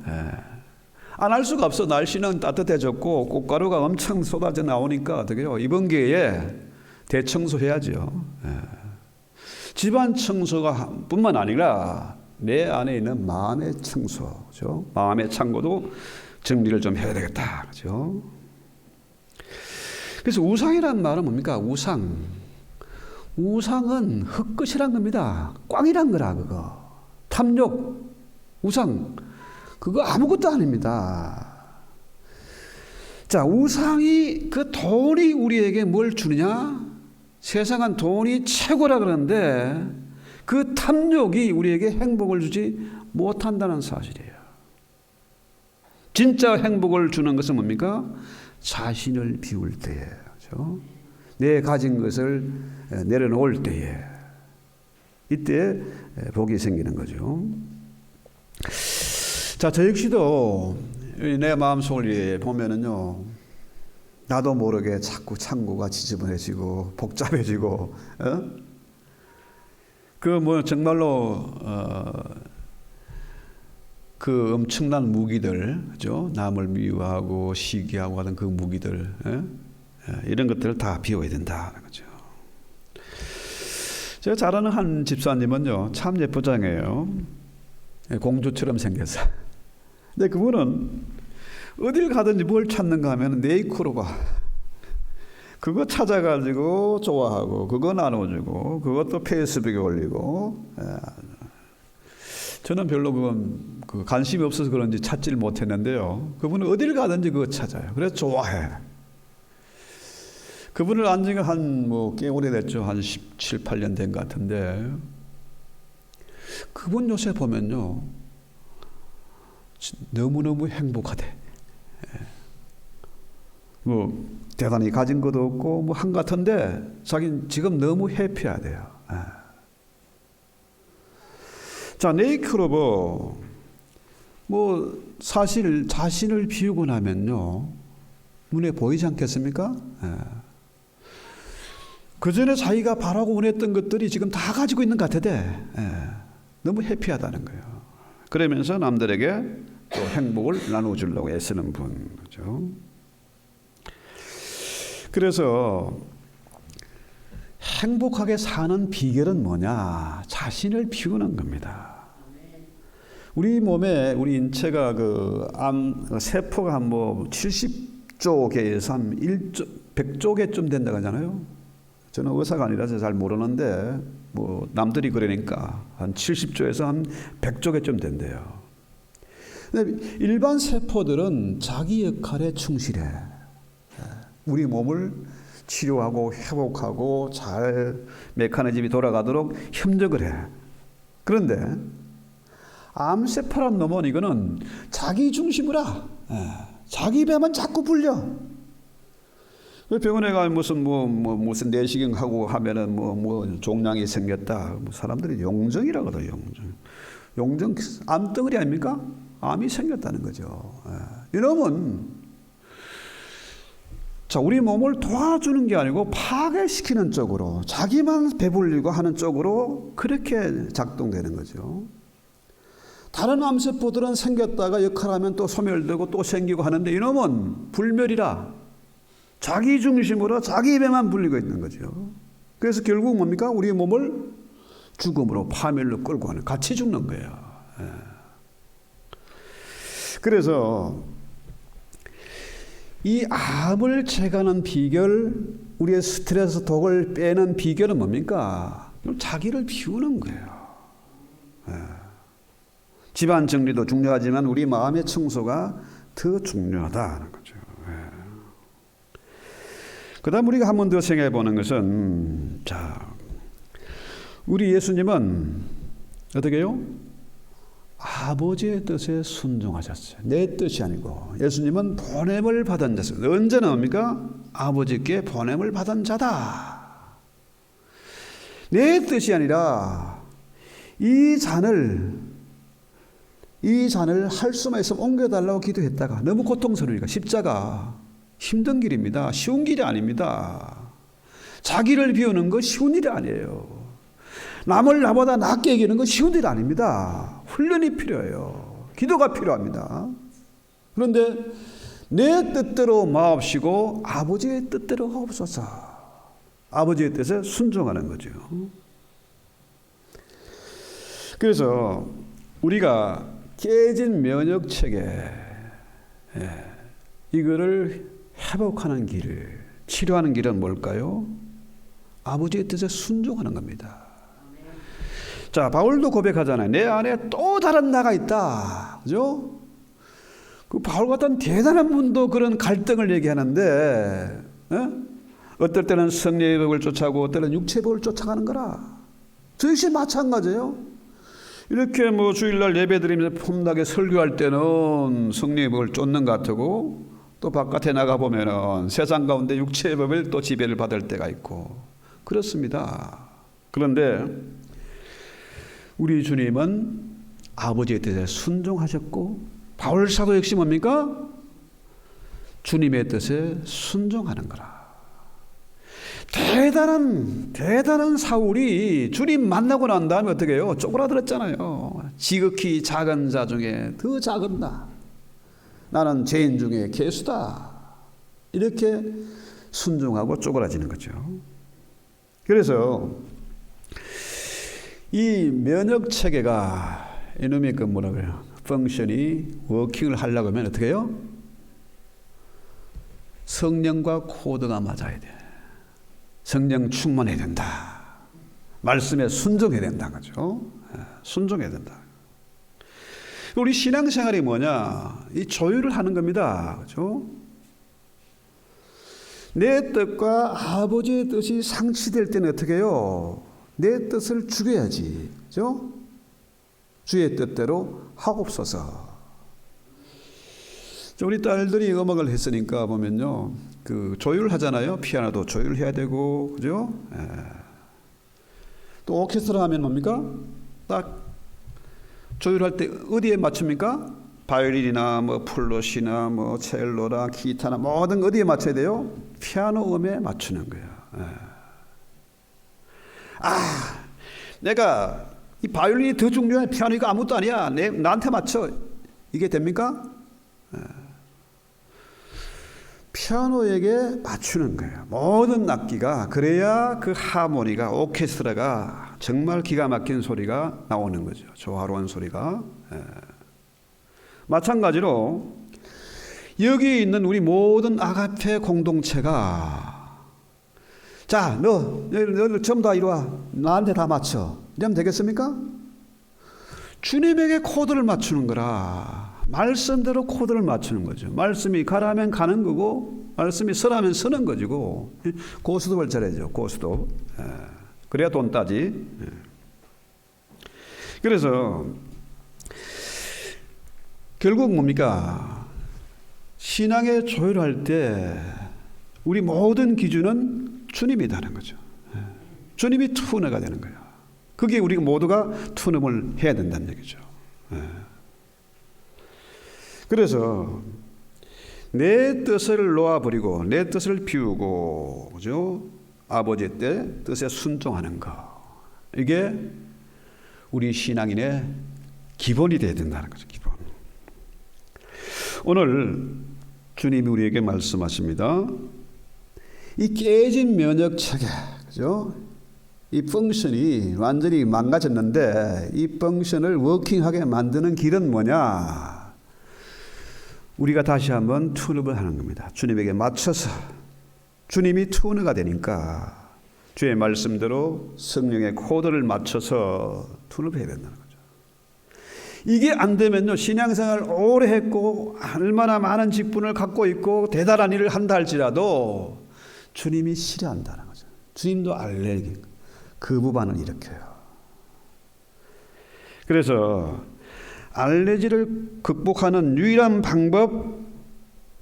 안 할 수가 없어. 날씨는 따뜻해졌고 꽃가루가 엄청 쏟아져 나오니까 어떻게 해요? 이번 기회에 대청소해야죠. 집안 청소가 뿐만 아니라 내 안에 있는 마음의 청소, 그죠? 마음의 창고도 정리를 좀 해야 되겠다, 그죠? 그래서 우상이란 말은 뭡니까? 우상은 흙끝이란 겁니다. 꽝이란 거라, 그거. 탐욕, 우상, 그거 아무것도 아닙니다. 자, 우상이, 그 돈이 우리에게 뭘 주느냐? 세상은 돈이 최고라 그러는데 그 탐욕이 우리에게 행복을 주지 못한다는 사실이에요. 진짜 행복을 주는 것은 뭡니까? 자신을 비울 때에, 그렇죠? 내 가진 것을 내려놓을 때에, 이때 복이 생기는 거죠. 자, 저 역시도 내 마음속을 보면은요, 나도 모르게 자꾸 창고가 지저분해지고 복잡해지고, 그 뭐 정말로 그 엄청난 무기들, 그죠? 남을 미워하고 시기하고 하던 그 무기들, 이런 것들을 다 비워야 된다는 거죠. 제가 잘 아는 한 집사님은요, 참 예쁘장해요. 공주처럼 생겼어요. 근데 그분은 어딜 가든지 뭘 찾는가 하면 네이크로바, 그거 찾아가지고 좋아하고, 그거 나눠주고, 그것도 페이스북에 올리고. 저는 별로 그건 관심이 없어서 그런지 찾지를 못했는데요. 그분은 어딜 가든지 그거 찾아요. 그래서 좋아해. 그분을 안 지가 꽤 오래됐죠. 한 17, 8년 된 것 같은데 그분 요새 보면요. 너무너무 행복하대. 대단히 가진 것도 없고 한 같은데 자기는 지금 너무 해피하대요. 자, 네이클로버 사실 자신을 비우고 나면요 눈에 보이지 않겠습니까? 그 전에 자기가 바라고 원했던 것들이 지금 다 가지고 있는 것 같은데 너무 해피하다는 거예요. 그러면서 남들에게 또 행복을 나눠주려고 애쓰는 분이죠. 그래서 행복하게 사는 비결은 뭐냐? 자신을 비우는 겁니다. 우리 몸에 우리 인체가 세포가 한 70조 개에서 한 100조 개쯤 된다고 하잖아요. 저는 의사가 아니라서 잘 모르는데 남들이 그러니까 한 70조에서 한 100조 개쯤 된대요. 일반 세포들은 자기 역할에 충실해. 우리 몸을 치료하고 회복하고 잘 메커니즘이 돌아가도록 협력을 해. 그런데 암세포란 놈은 이거는 자기 중심이라 자기 배만 자꾸 불려. 병원에 가면 무슨 내시경 하고 하면은 종양이 생겼다. 사람들이 용정이라고 하거든요. 용정 암덩어리 아닙니까? 암이 생겼다는 거죠. 이놈은 자, 우리 몸을 도와주는 게 아니고 파괴시키는 쪽으로 자기만 배불리고 하는 쪽으로 그렇게 작동되는 거죠. 다른 암세포들은 생겼다가 역할하면 또 소멸되고 또 생기고 하는데 이놈은 불멸이라 자기 중심으로 자기 배만 불리고 있는 거죠. 그래서 결국 뭡니까? 우리 몸을 죽음으로 파멸로 끌고 가는 같이 죽는 거예요. 그래서 이 암을 제거하는 비결, 우리의 스트레스 독을 빼는 비결은 뭡니까? 자기를 비우는 거예요. 집안 정리도 중요하지만 우리 마음의 청소가 더 중요하다는 거죠. 그 다음 우리가 한 번 더 생각해 보는 것은 우리 예수님은 어떻게 해요? 아버지의 뜻에 순종하셨어요. 내 뜻이 아니고 예수님은 보냄을 받은 자였어요. 언제 나옵니까? 아버지께 보냄을 받은 자다. 내 뜻이 아니라 이 잔을 할 수만 있으면 옮겨달라고 기도했다가 너무 고통스러우니까 십자가 힘든 길입니다. 쉬운 길이 아닙니다. 자기를 비우는 거 쉬운 일이 아니에요. 남을 나보다 낫게 여기는 건 쉬운 일이 아닙니다. 훈련이 필요해요. 기도가 필요합니다. 그런데 내 뜻대로 마옵시고 아버지의 뜻대로 하옵소서. 아버지의 뜻에 순종하는 거죠. 그래서 우리가 깨진 면역체계 이거를 회복하는 길, 치료하는 길은 뭘까요? 아버지의 뜻에 순종하는 겁니다. 자, 바울도 고백하잖아요. 내 안에 또 다른 나가 있다. 그죠? 그 바울 같은 대단한 분도 그런 갈등을 얘기하는데, 어떨 때는 성령의 법을 쫓아가고, 어떨 때는 육체의 법을 쫓아가는 거라. 저 역시 마찬가지예요. 이렇게 주일날 예배 드리면서 폼나게 설교할 때는 성령의 법을 쫓는 것 같고, 또 바깥에 나가보면은 세상 가운데 육체의 법을 또 지배를 받을 때가 있고, 그렇습니다. 그런데, 우리 주님은 아버지의 뜻에 순종하셨고 바울 사도 역시 뭡니까? 주님의 뜻에 순종하는 거라. 대단한 사울이 주님 만나고 난 다음에 어떻게 해요? 쪼그라들었잖아요. 지극히 작은 자 중에 더 작은 나. 나는 죄인 중에 괴수다. 이렇게 순종하고 쪼그라지는 거죠. 그래서 이 면역 체계가 이놈의 펑션이 워킹을 하려고 하면 어떻게 해요? 성령과 코드가 맞아야 돼. 성령 충만해야 된다. 말씀에 순종해야 된다. 그죠? 순종해야 된다. 우리 신앙생활이 뭐냐? 이 조율을 하는 겁니다. 그죠? 내 뜻과 아버지의 뜻이 상치될 때는 어떻게 해요? 내 뜻을 죽여야지. 그죠? 주의 뜻대로 하옵소서. 우리 딸들이 음악을 했으니까 보면요, 그 조율하잖아요. 피아노도 조율해야 되고, 그죠? 또 오케스트라 하면 뭡니까? 딱 조율할 때 어디에 맞춥니까? 바이올린이나 뭐 플룻이나 뭐 첼로나 기타나 모든 어디에 맞춰야 돼요? 피아노 음에 맞추는 거예요. 내가 이 바이올린이 더 중요해. 피아노가 아무것도 아니야. 나한테 맞춰. 이게 됩니까? 피아노에게 맞추는 거예요. 모든 악기가. 그래야 그 하모니가, 오케스트라가 정말 기가 막힌 소리가 나오는 거죠. 조화로운 소리가. 마찬가지로 여기 있는 우리 모든 아가페 공동체가, 자, 너 전부 다 이리 와. 나한테 다 맞춰. 이러면 되겠습니까? 주님에게 코드를 맞추는 거라. 말씀대로 코드를 맞추는 거죠. 말씀이 가라면 가는 거고, 말씀이 서라면 서는 거지고. 고스톱을 잘해야죠. 고스톱. 그래야 돈 따지. 그래서 결국 뭡니까? 신앙에 조율할 때 우리 모든 기준은 주님이다는 거죠. 주님이 투너가 되는 거예요. 그게 우리 모두가 투넘을 해야 된다는 얘기죠. 그래서 내 뜻을 놓아버리고 내 뜻을 비우고, 그죠? 아버지의 뜻에 순종하는 거. 이게 우리 신앙인의 기본이 되어야 된다는 거죠. 기본. 오늘 주님이 우리에게 말씀하십니다. 이 깨진 면역 체계, 그죠? 이 펑션이 완전히 망가졌는데 이 펑션을 워킹하게 만드는 길은 뭐냐? 우리가 다시 한번 튜너를 하는 겁니다. 주님에게 맞춰서. 주님이 튜너가 되니까 주의 말씀대로 성령의 코드를 맞춰서 튜너해야 된다는 거죠. 이게 안 되면요, 신앙생활 오래 했고 얼마나 많은 직분을 갖고 있고 대단한 일을 한다 할지라도 주님이 싫어한다는 거죠. 주님도 알레르기, 거부반응을 일으켜요. 그래서 알레르기를 극복하는 유일한 방법,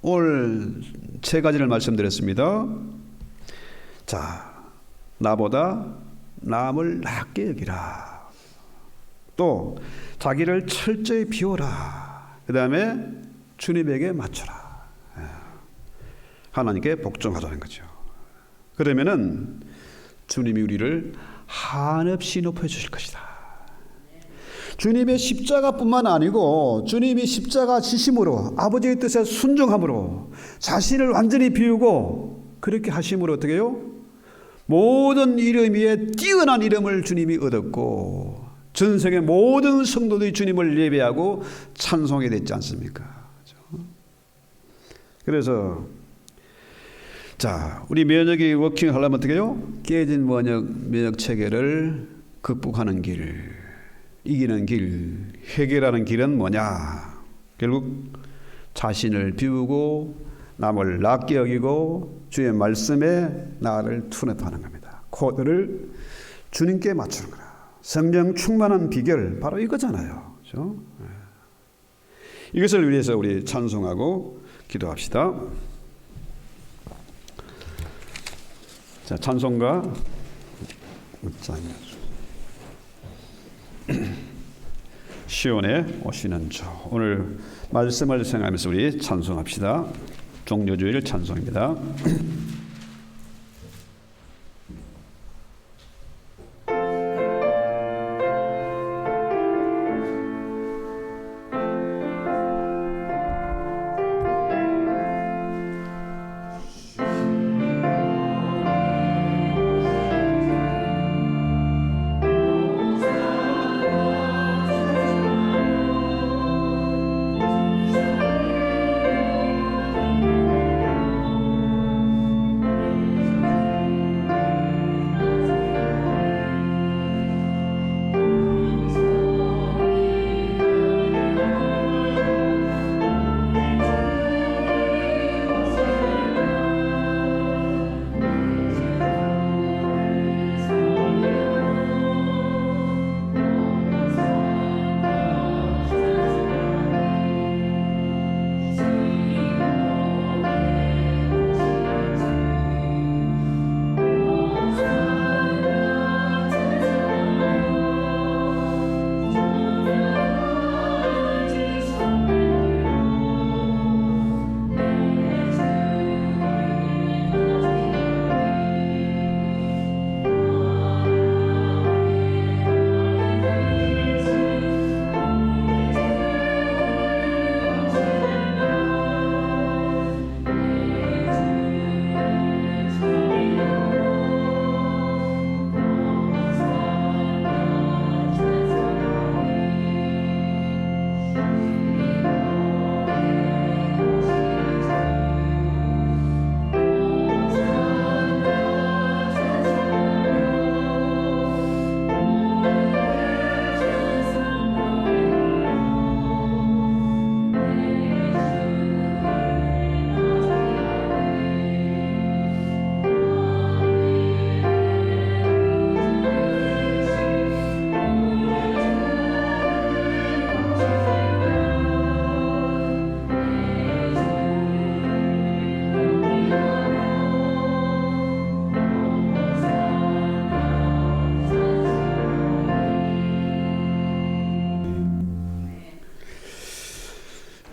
오늘 3가지를 말씀드렸습니다. 자, 나보다 남을 낫게 여기라. 또 자기를 철저히 비워라. 그 다음에 주님에게 맞춰라. 하나님께 복종하라는 거죠. 그러면은 주님이 우리를 한없이 높여주실 것이다. 주님의 십자가뿐만 아니고 주님이 십자가 지심으로, 아버지의 뜻에 순종함으로 자신을 완전히 비우고 그렇게 하심으로 어떻게 해요? 모든 이름 위에 뛰어난 이름을 주님이 얻었고 전생의 모든 성도들이 주님을 예배하고 찬송하게 됐지 않습니까? 그래서 자, 우리 면역이 워킹하려면 어떻게 해요? 깨진 면역 체계를 극복하는 길, 이기는 길, 해결하는 길은 뭐냐? 결국 자신을 비우고 남을 낫게 여기고 주의 말씀에 나를 투입하는 겁니다. 코드를 주님께 맞추는 거라. 성령 충만한 비결 바로 이거잖아요. 그렇죠? 이것을 위해서 우리 찬송하고 기도합시다. 자, 찬송가 시온에 오시는 주. 오늘 말씀을 생각하면서 우리 찬송합시다. 종료주일 찬송입니다.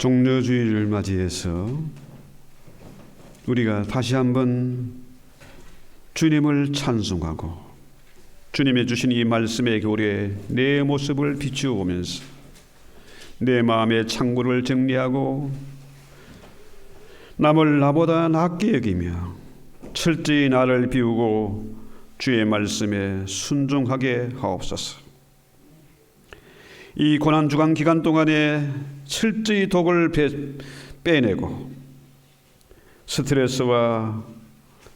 종려주의를 맞이해서 우리가 다시 한번 주님을 찬송하고 주님의 주신 이 말씀의 교리에 내 모습을 비추어 보면서 내 마음의 창고를 정리하고 남을 나보다 낫게 여기며 철저히 나를 비우고 주의 말씀에 순종하게 하옵소서. 이 고난주간 기간 동안에 철저히 독을 빼내고 스트레스와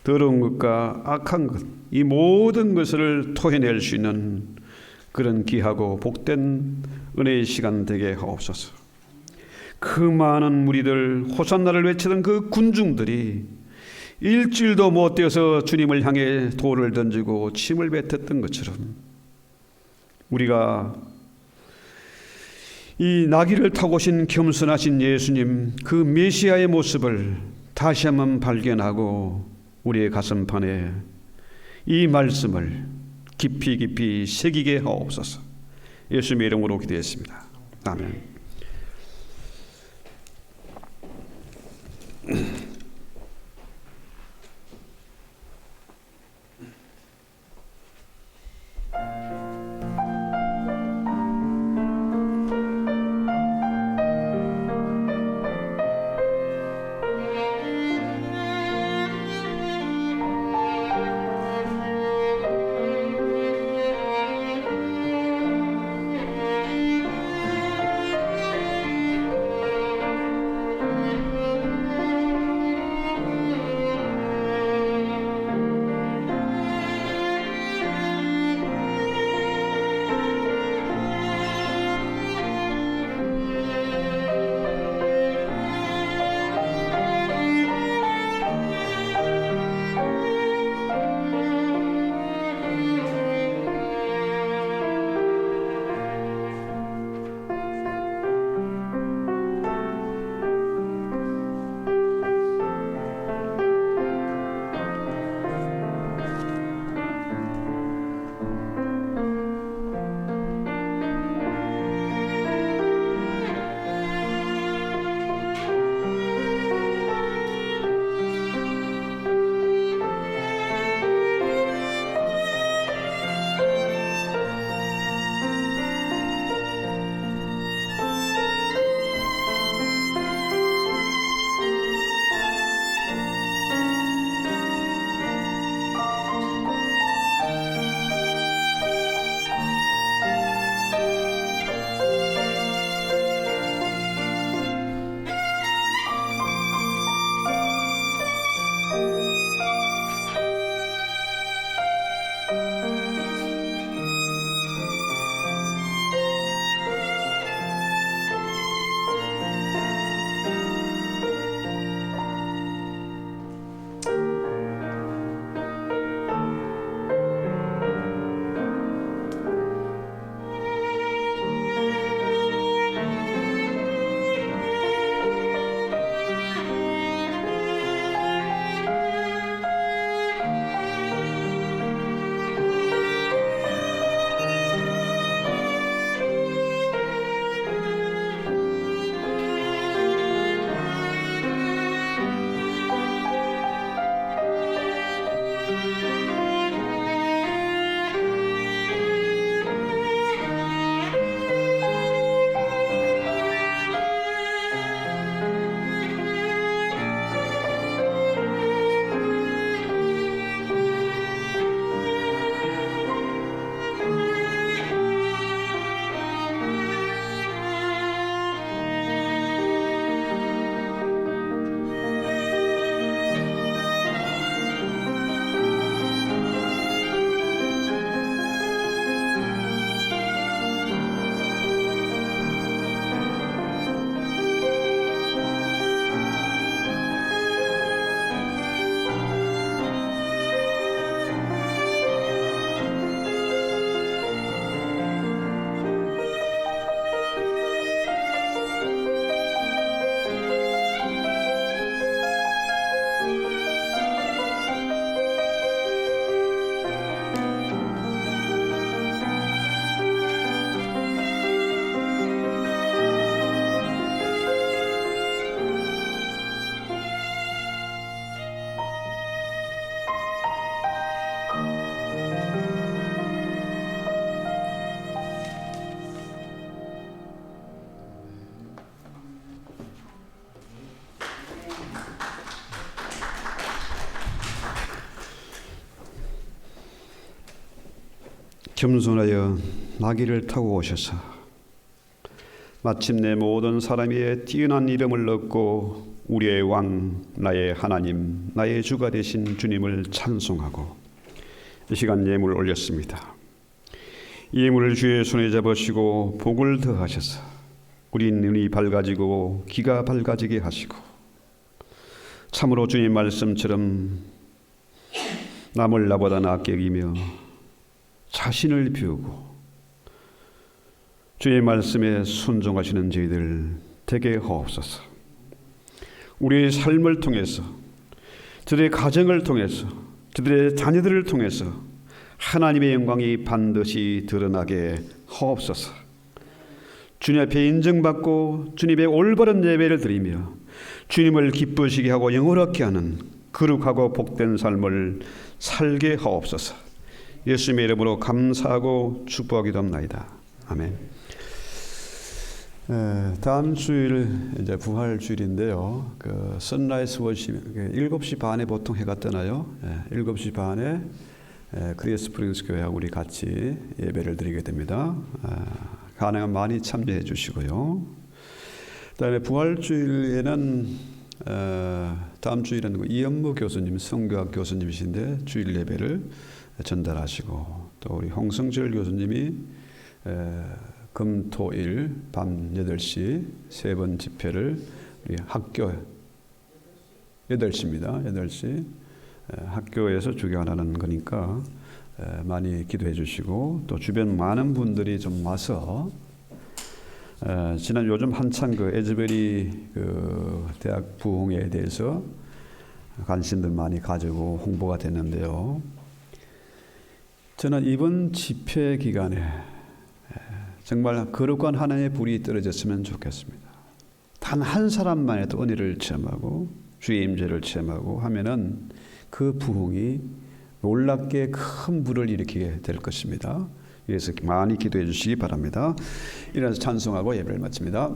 더러운 것과 악한 것, 이 모든 것을 토해낼 수 있는 그런 귀하고 복된 은혜의 시간 되게 하옵소서. 그 많은 무리들, 호산나를 외치던 그 군중들이 일주일도 못 되어서 주님을 향해 돌을 던지고 침을 뱉었던 것처럼 우리가 이 나귀를 타고 오신 겸손하신 예수님, 그 메시아의 모습을 다시 한번 발견하고 우리의 가슴판에 이 말씀을 깊이 깊이 새기게 하옵소서. 예수님의 이름으로 기도했습니다. 아멘. 겸손하여 나귀를 타고 오셔서 마침내 모든 사람의 뛰어난 이름을 얻고 우리의 왕, 나의 하나님, 나의 주가 되신 주님을 찬송하고 이 시간 예물을 올렸습니다. 이 예물을 주의 손에 잡으시고 복을 더하셔서 우리 눈이 밝아지고 귀가 밝아지게 하시고 참으로 주님 말씀처럼 남을 나보다 낫게 여기며 자신을 비우고 주의 말씀에 순종하시는 저희들 되게 하옵소서. 우리의 삶을 통해서, 저들의 가정을 통해서, 저들의 자녀들을 통해서 하나님의 영광이 반드시 드러나게 하옵소서. 주님 앞에 인정받고 주님의 올바른 예배를 드리며 주님을 기쁘시게 하고 영원하게 하는 거룩하고 복된 삶을 살게 하옵소서. 예수님의 이름으로 감사하고 축복하기도합나이다. 아멘. 다음 주일 이제 부활 주일인데요. 그 선라이즈 워십 7시 반에 보통 해가 뜨나요? 7시 반에 그레이스 스프링스 교회하고 우리 같이 예배를 드리게 됩니다. 가능하면 많이 참여해 주시고요. 그다음에 부활 주일에는 다음 주일은 이현무 교수님, 성교학 교수님이신데 주일 예배를 전달하시고 또 우리 홍성철 교수님이 금토일 밤 8시 세 번 집회를 우리 학교 8시입니다. 8시 학교에서 주교하는 거니까 많이 기도해 주시고 또 주변 많은 분들이 좀 와서 지난 요즘 한창 그 에즈베리 그 대학 부흥에 대해서 관심들 많이 가지고 홍보가 됐는데요. 저는 이번 집회 기간에 정말 거룩한 하나님의 불이 떨어졌으면 좋겠습니다. 단 한 사람만 해도 은혜를 체험하고 주의 임재를 체험하고 하면은 그 부흥이 놀랍게 큰 불을 일으키게 될 것입니다. 그래서 많이 기도해 주시기 바랍니다. 일어나서 찬송하고 예배를 마칩니다.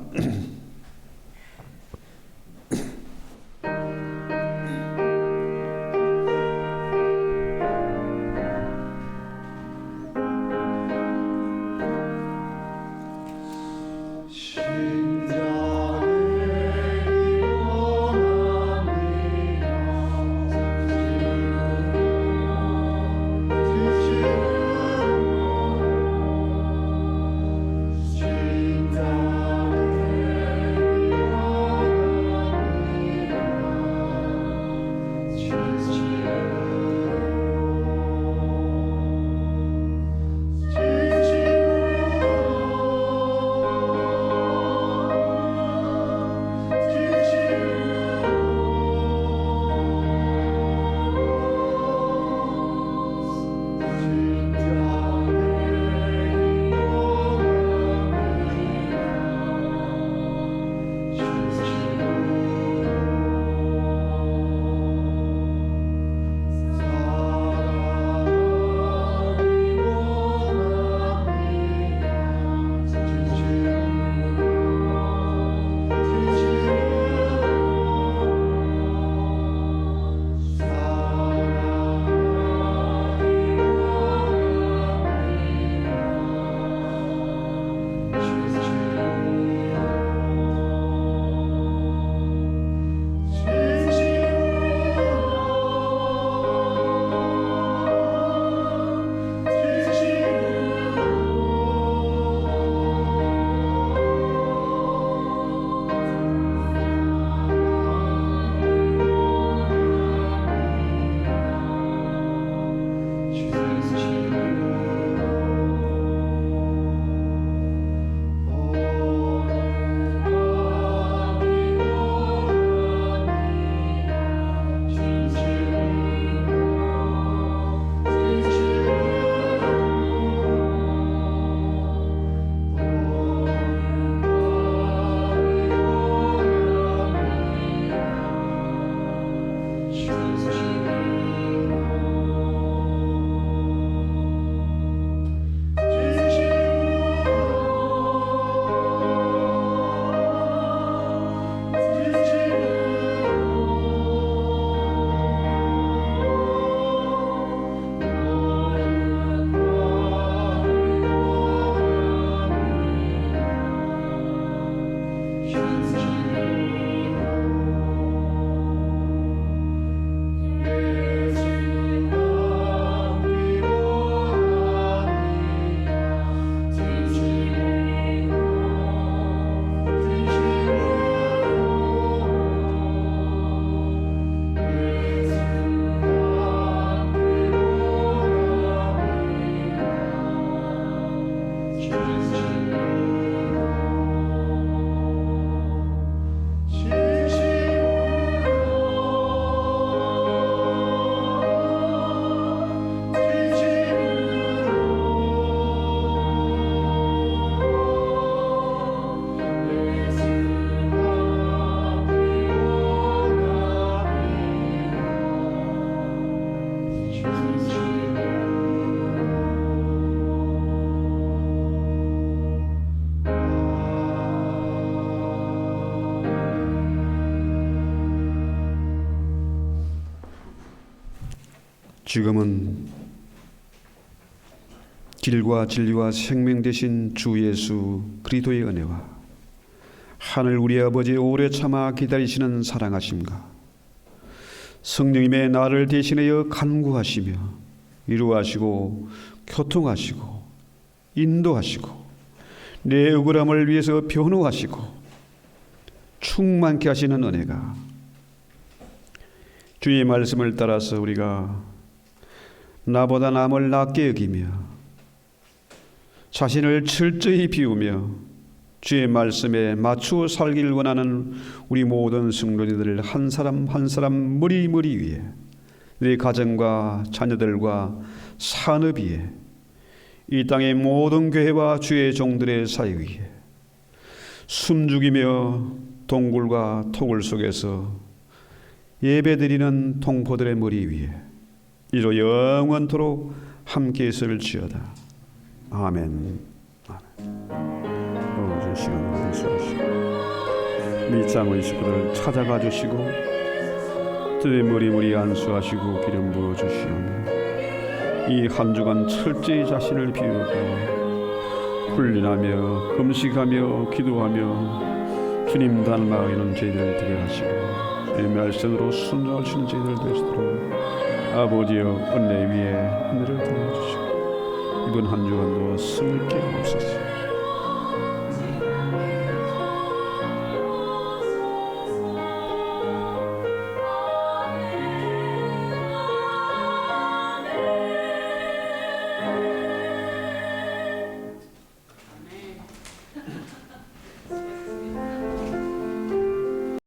지금은 길과 진리와 생명 되신 주 예수 그리스도의 은혜와 하늘 우리 아버지 오래 참아 기다리시는 사랑하심과 성령님의 나를 대신하여 간구하시며 위로하시고 교통하시고 인도하시고 내 억울함을 위해서 변호하시고 충만케 하시는 은혜가 주의 말씀을 따라서 우리가 나보다 남을 낮게 여기며 자신을 철저히 비우며 주의 말씀에 맞추어 살기를 원하는 우리 모든 성도님들 한 사람 한 사람 머리 위에 내 가정과 자녀들과 산업 위에 이 땅의 모든 교회와 주의 종들의 사회 위에 숨죽이며 동굴과 토굴 속에서 예배드리는 동포들의 머리 위에 이로 영원토록 함께 있을지어다. 아멘. 아멘. 시간을 안수하시고 밑장의 식구들 찾아가 주시고 들의 머리 안수하시고 기름 부어 주시오며 이 한 주간 철저히 자신을 비우고 훈련하며 금식하며 기도하며 주님 닮아가는 저희들 되게 하시고 이 말씀으로 순종할 수 있는 저희들 되시도록 아버지여 은혜 위에 은혜를 더해 주시고 이번 한 주간도 승리케 하옵소서.